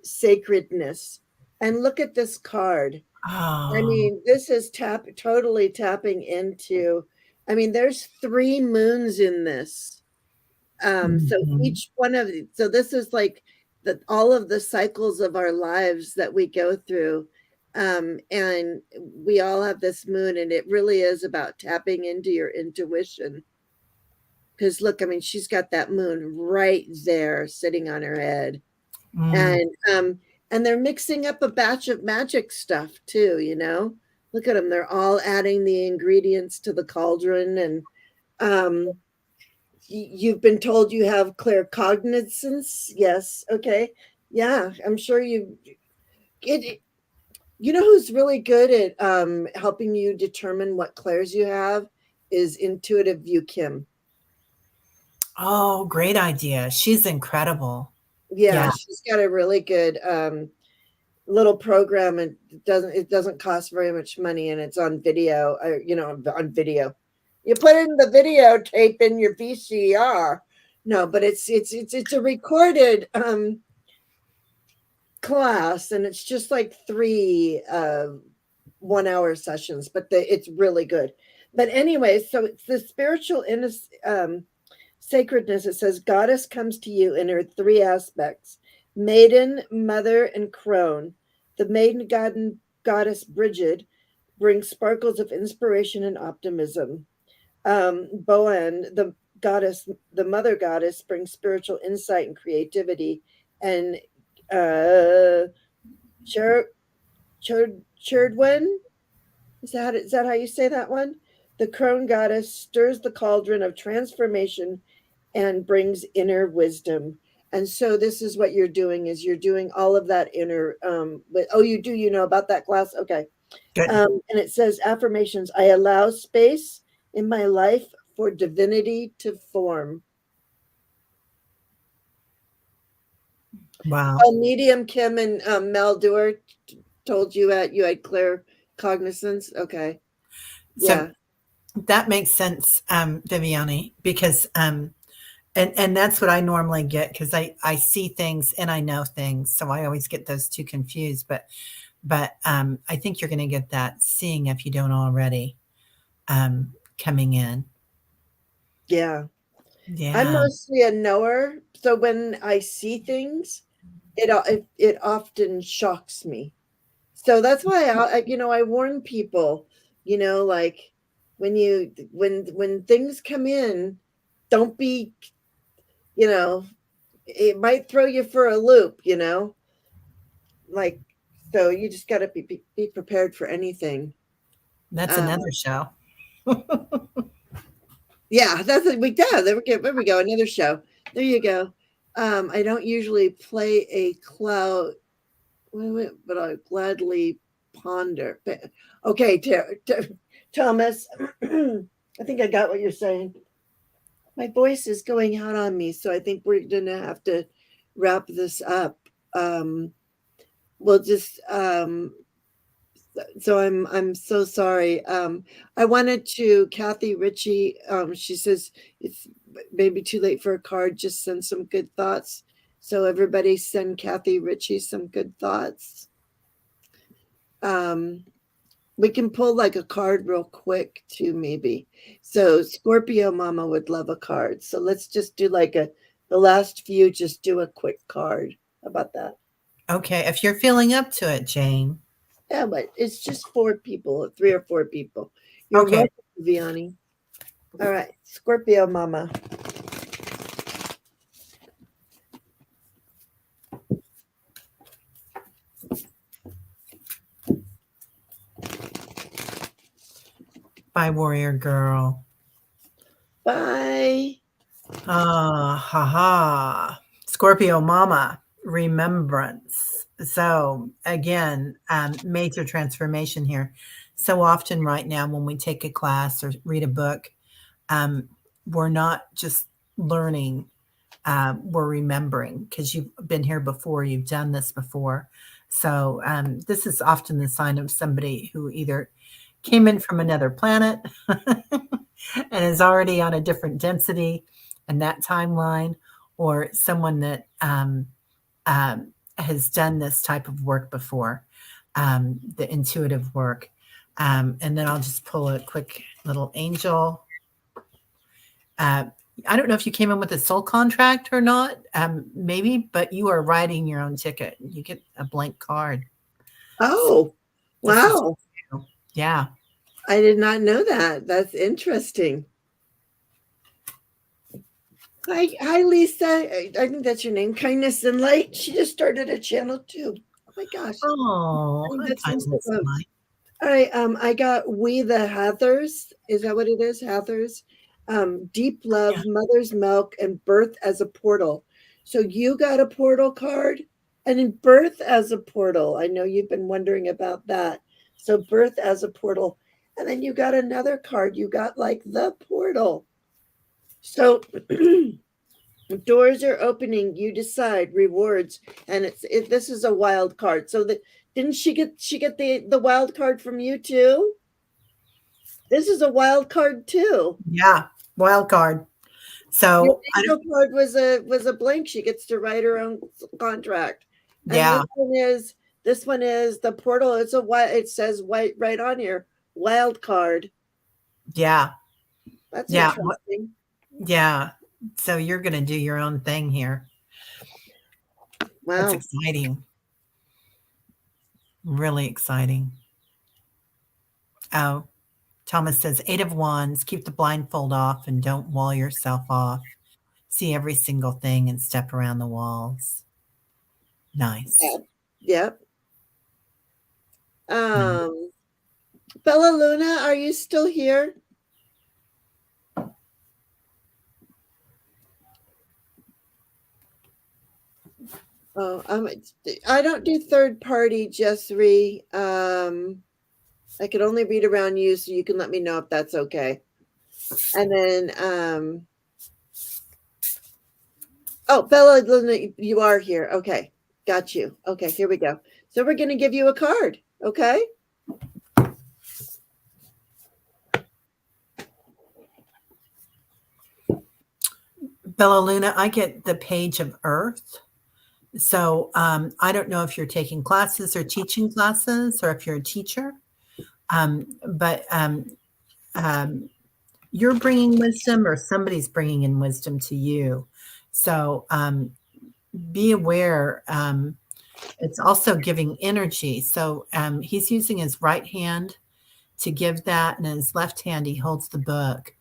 sacredness. And look at this card. I Oh. mean, this is totally tapping into, I mean, there's 3 moons in this. So Mhm. each one of these, so this is like all of the cycles of our lives that we go through. And we all have this moon, and it really is about tapping into your intuition. Because look, I mean, she's got that moon right there sitting on her head. Mm. And they're mixing up a batch of magic stuff too, you know. Look at them, they're all adding the ingredients to the cauldron. And you've been told you have claircognizance. Yes. Okay. Yeah, I'm sure it you know who's really good at helping you determine what clairs you have is Intuitive View Kim. Oh, great idea. She's incredible. Yeah, Yeah. she's got a really good little program, and it doesn't cost very much money, and it's on video, on video. You put in the videotape in your VCR. No, but it's a recorded class, and it's just like 3 1-hour sessions, but it's really good. But anyway, so it's the spiritual sacredness. It says goddess comes to you in her 3 aspects: maiden, mother, and crone. The maiden goddess Brigid brings sparkles of inspiration and optimism. Boan, the mother goddess, brings spiritual insight and creativity. And uh, Cherdwen, is that how you say that one? The crone goddess stirs the cauldron of transformation and brings inner wisdom. And so this is what you're doing, is you're doing all of that inner but you know about that class. Okay. Good. And it says affirmations: I allow space in my life for divinity to form. Wow. Oh, medium Kim and Mel Dewar told you had clear cognizance. Okay. So Yeah. that makes sense, Viviani, because and that's what I normally get, because I see things and I know things, so I always get those two confused. But I think you're going to get that seeing, if you don't already, coming in. Yeah. I'm Yeah. mostly a knower, so when I see things, it often shocks me. So that's why I warn people, like when things come in, don't be, you know, it might throw you for a loop, like So you just got to be prepared for anything. That's Uh, another show. yeah, that's what we do. There we go. Another show. There you go. I don't usually play a cloud, but I gladly ponder. Okay, Thomas, I think I got what you're saying. My voice is going out on me, so I think we're gonna have to wrap this up. Um, we'll just so I'm so sorry. I wanted to Kathy Ritchie. She says it's maybe too late for a card. Just send some good thoughts. So everybody send Kathy Ritchie some good thoughts. Um, we can pull like a card real quick too, maybe. So Scorpio Mama would love a card. So let's just do like the last few. Just do a quick card. How about that? Okay, if you're feeling up to it, Jane. Yeah, but it's just 4 people, 3 or 4 people. You're Okay, welcome, Vianney. All right, Scorpio Mama. bye, warrior girl. Bye. Ah, ha ha. Scorpio mama, remembrance. So again, major transformation here. So often right now when we take a class or read a book, um, we're not just learning, we're remembering because you've been here before, you've done this before. So this is often the sign of somebody who either came in from another planet and is already on a different density in that timeline, or someone that has done this type of work before, the intuitive work. And then I'll just pull a quick little angel. Uh, I don't know if you came in with a soul contract or not, maybe, but you are writing your own ticket. You get a blank card. So Oh, this is, wow. yeah. I did not know that. That's interesting. Hi, Lisa. I think that's your name. Kindness and Light. She just started a channel too. Oh my gosh. I Oh, think hi, that's kindness and light. all right. I got We the Hathers. Is that what it is? Hathers. Deep Yeah. Love, Mother's Milk, and Birth as a Portal. So you got a portal card, and in Birth as a Portal. I know you've been wondering about that. So Birth as a Portal, and then you got another card. You got like the portal. So doors are opening. You decide rewards, and this is a wild card. So didn't she get the wild card from you too? This is a wild card too. Yeah. Wild card. Your So I don't, angel card was a blank. She gets to write her own contract. And yeah. this one is the portal. It's it says white right on here. Wild card. Yeah. That's Yeah. interesting. Yeah. So you're going to do your own thing here. That's Wow. exciting. Really exciting. Oh, Thomas says, Eight of Wands, keep the blindfold off and don't wall yourself off. See every single thing and step around the walls. Nice. Yeah. Yep. Nice. Bella Luna, are you still here? Oh, I don't do third party, Jessry. I could only read around you, so you can let me know if that's okay. And then, oh, Bella, you are here. Okay, got you. Okay, here we go. So we're going to give you a card. Okay. Bella Luna, I get the page of Earth. So I don't know if you're taking classes or teaching classes or if you're a teacher, but you're bringing wisdom or somebody's bringing in wisdom to you. So be aware. It's also giving energy. So he's using his right hand to give that, and in his left hand, he holds the book.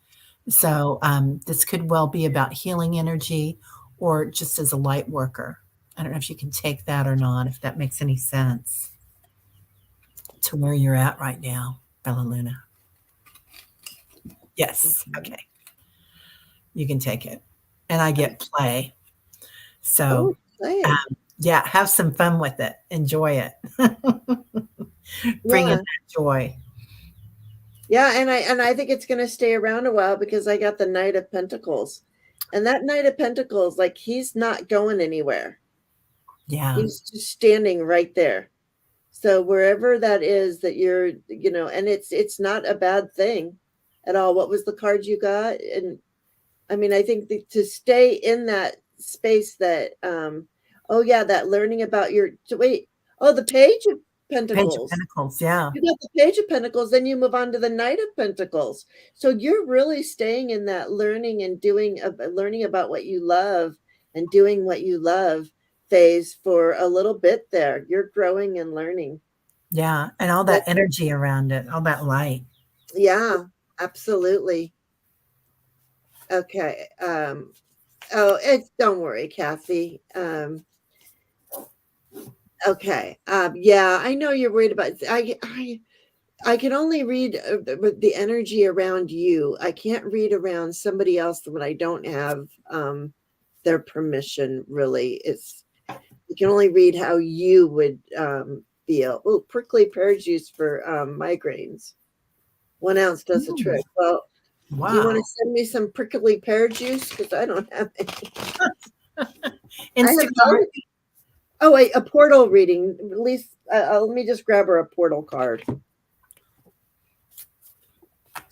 So this could well be about healing energy or just as a light worker. I don't know if you can take that or not, if that makes any sense. to where you're at right now, Bella Luna. Yes. Okay. You can take it. And I get play. So, Oh, play. Yeah, have some fun with it. Enjoy it. Bring in Yeah. that joy. Yeah, and I think it's going to stay around a while because I got the Knight of Pentacles. And that Knight of Pentacles, like, he's not going anywhere. Yeah. He's just standing right there. So wherever that is that you're, and it's not a bad thing at all. What was the card you got? And I mean, I think to stay in that space that, oh yeah, that learning about the Page of Page of Pentacles. Pentacles. Yeah. You got the Page of Pentacles, then you move on to the Knight of Pentacles. So you're really staying in that learning and learning about what you love and doing what you love phase for a little bit there. You're growing and learning. Yeah. And all that energy around it, all that light. Yeah, absolutely. Okay. Don't worry, Kathy. Okay. Yeah, I know you're worried about. I can only read the energy around you. I can't read around somebody else when I don't have their permission. Really, you can only read how you would feel. Oh, prickly pear juice for migraines. 1 ounce does the trick. Well, Wow. do you want to send me some prickly pear juice? Because I don't have any. Instagram. Oh, wait, a portal reading. At least, let me just grab her a portal card.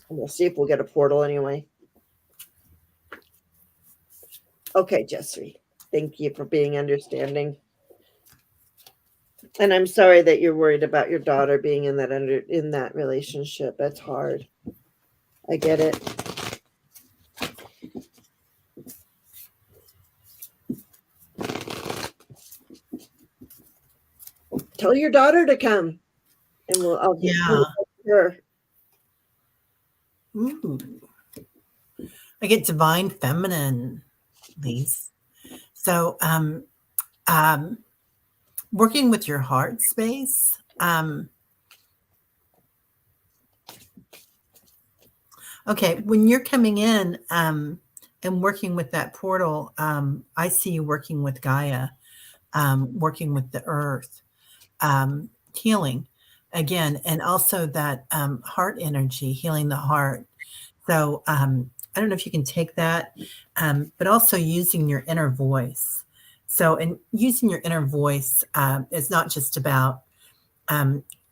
We'll see if we'll get a portal anyway. Okay, Jessie. Thank you for being understanding. And I'm sorry that you're worried about your daughter being in that relationship. That's hard. I get it. Tell your daughter to come, and I'll her. Ooh. I get divine feminine, Lise. So, working with your heart space. Okay, when you're coming in and working with that portal, I see you working with Gaia, working with the earth, healing again, and also that heart energy, healing the heart. So I don't know if you can take that, but also using your inner voice. So, and using your inner voice is not just about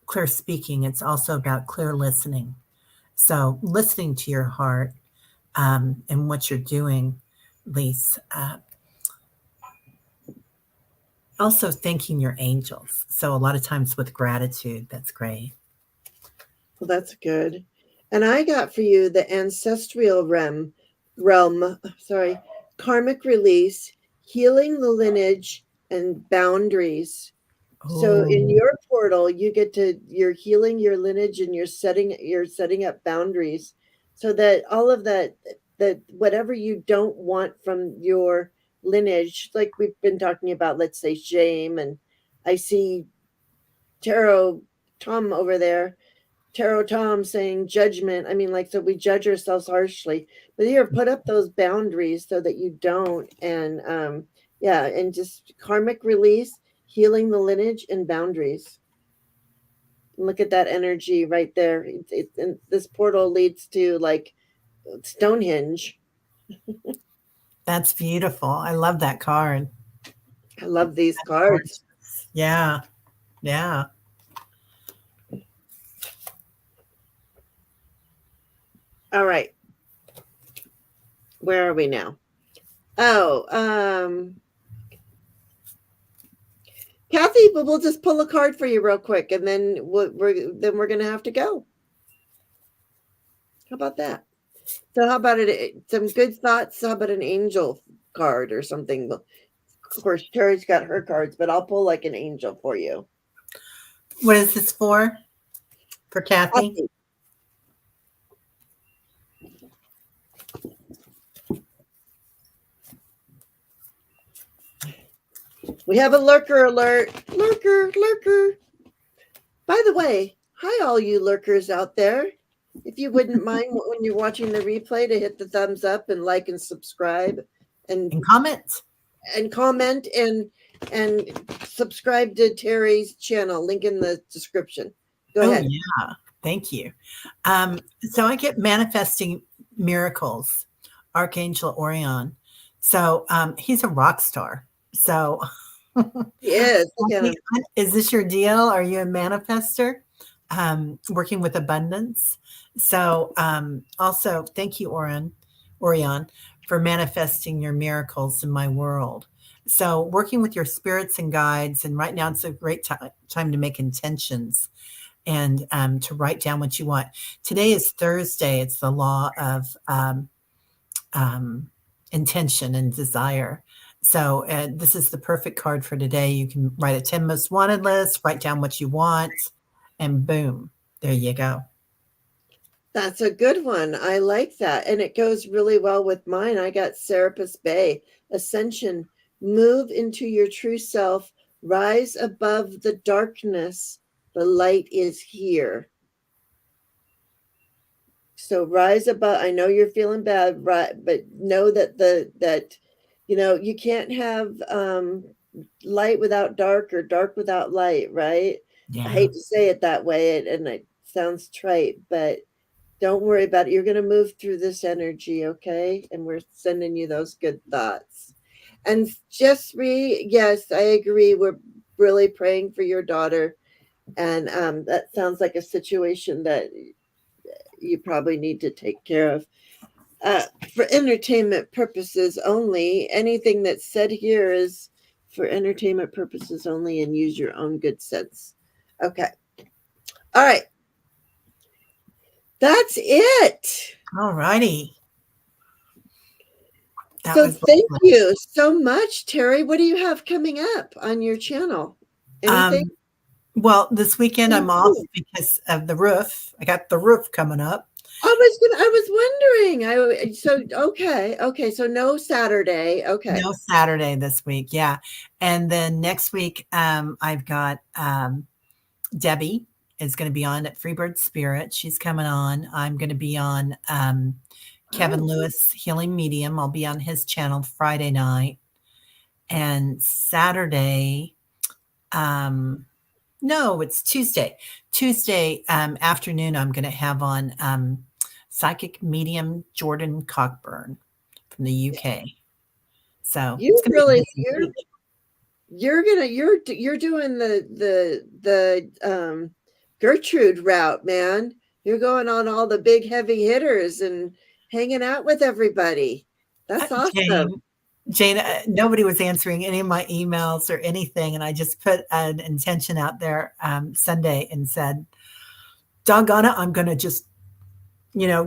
clear speaking, it's also about clear listening. So, listening to your heart and what you're doing, Lise. Also, thanking your angels. So, a lot of times with gratitude, that's great. Well, that's good. And I got for you the ancestral realm, karmic release, healing the lineage, and boundaries. So in your portal, you're healing your lineage and you're setting up boundaries so that all of that whatever you don't want from your lineage, like we've been talking about, let's say shame, and I see Tarot Tom over there, Tarot Tom saying judgment. I mean, like, so we judge ourselves harshly, but here, put up those boundaries so that you don't. And and just karmic release, healing the lineage, and boundaries. Look at that energy right there. And this portal leads to like Stonehenge. That's beautiful. I love that card. I love these cards. Yeah. Yeah. All right. Where are we now? Oh, Kathy, but we'll just pull a card for you real quick, and then we're gonna have to go. How about that? So how about some good thoughts? How about an angel card or something? Of course, Teri's got her cards, but I'll pull like an angel for you. What is this for? For Kathy? We have a lurker alert. Lurker. By the way, Hi, all you lurkers out there. If you wouldn't mind when you're watching the replay to hit the thumbs up and like and subscribe and And comment. comment and subscribe to Teri's channel. Link in the description. Go Oh, ahead. yeah. Thank you. So I get manifesting miracles, Archangel Orion. So he's a rock star. So Yes, look at him. is this your deal? Are you a manifester? Working with abundance. So also thank you, Orion, for manifesting your miracles in my world. So working with your spirits and guides, and right now it's a great time to make intentions and to write down what you want. Today is Thursday. It's the law of intention and desire. So this is the perfect card for today. You can write a 10 most wanted list, write down what you want, and boom, there you go. That's a good one. I like that. And it goes really well with mine. I got Serapis Bay, Ascension, move into your true self, rise above the darkness. The light is here. So rise above. I know you're feeling bad, right? But know that you can't have light without dark or dark without light, right? I Yeah. hate to say it that way, and it sounds trite, but don't worry about it. You're going to move through this energy, okay? And we're sending you those good thoughts. And yes, I agree. We're really praying for your daughter. And that sounds like a situation that you probably need to take care of. For entertainment purposes only, anything that's said here is for entertainment purposes only and use your own good sense. Okay. All right. That's it. All righty. So thank you so much, Teri. What do you have coming up on your channel? Anything? Well, this weekend I'm off because of the roof. I got the roof coming up. I was wondering. Okay. So no Saturday. Okay. No Saturday this week. Yeah. And then next week, I've got Debbie is going to be on at Freebird Spirit. She's coming on. I'm going to be on Kevin Lewis Healing Medium. I'll be on his channel Friday night. And Saturday, no, it's Tuesday. Tuesday afternoon, I'm going to have on psychic medium Jordan Cockburn from the UK. So you're doing the Gertrude route, man. You're going on all the big heavy hitters and hanging out with everybody. That's awesome. Jane, nobody was answering any of my emails or anything, and I just put an intention out there Sunday and said, doggone it, I'm going to just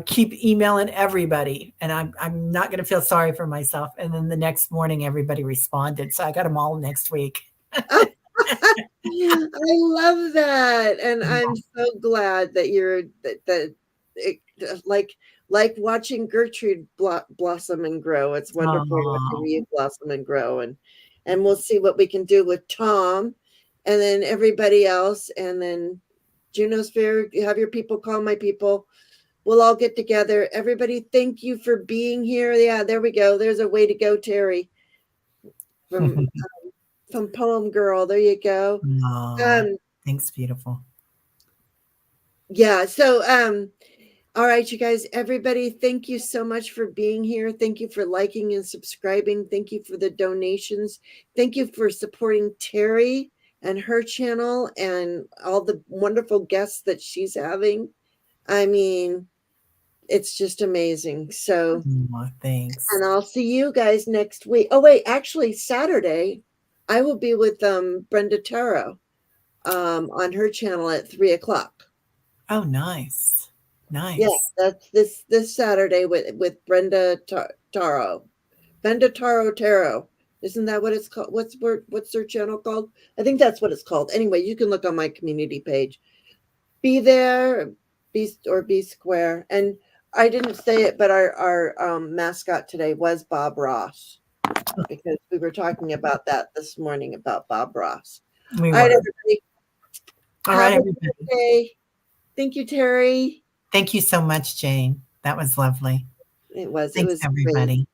keep emailing everybody, and I'm not going to feel sorry for myself. And then the next morning, everybody responded, so I got them all next week. I love that, and I'm so glad that you're like watching Gertrude blossom and grow. It's wonderful watching you blossom and grow, and we'll see what we can do with Tom, and then everybody else, and then Junosphere. You have your people, call my people. We'll all get together. Everybody, thank you for being here. Yeah, there we go. There's a way to go, Teri. From Poem Girl. There you go. Thanks, beautiful. Yeah. So, all right, you guys, everybody, thank you so much for being here. Thank you for liking and subscribing. Thank you for the donations. Thank you for supporting Teri and her channel and all the wonderful guests that she's having. I mean, it's just amazing. So thanks. And I'll see you guys next week. Oh, wait, actually, Saturday, I will be with Brenda Taro on her channel at 3:00. Oh, nice. Nice. Yeah, that's this Saturday with Brenda Taro. Brenda Taro. Isn't that what it's called? What's her channel called? I think that's what it's called. Anyway, you can look on my community page. Be there, be square. And I didn't say it, but our mascot today was Bob Ross, because we were talking about that this morning about Bob Ross. All right, everybody. All right, everybody. Day. Thank you, Teri. Thank you so much, Jane. That was lovely. It was Thanks, great. everybody.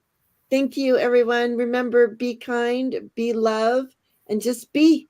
Thank you, everyone. Remember, be kind, be love, and just be.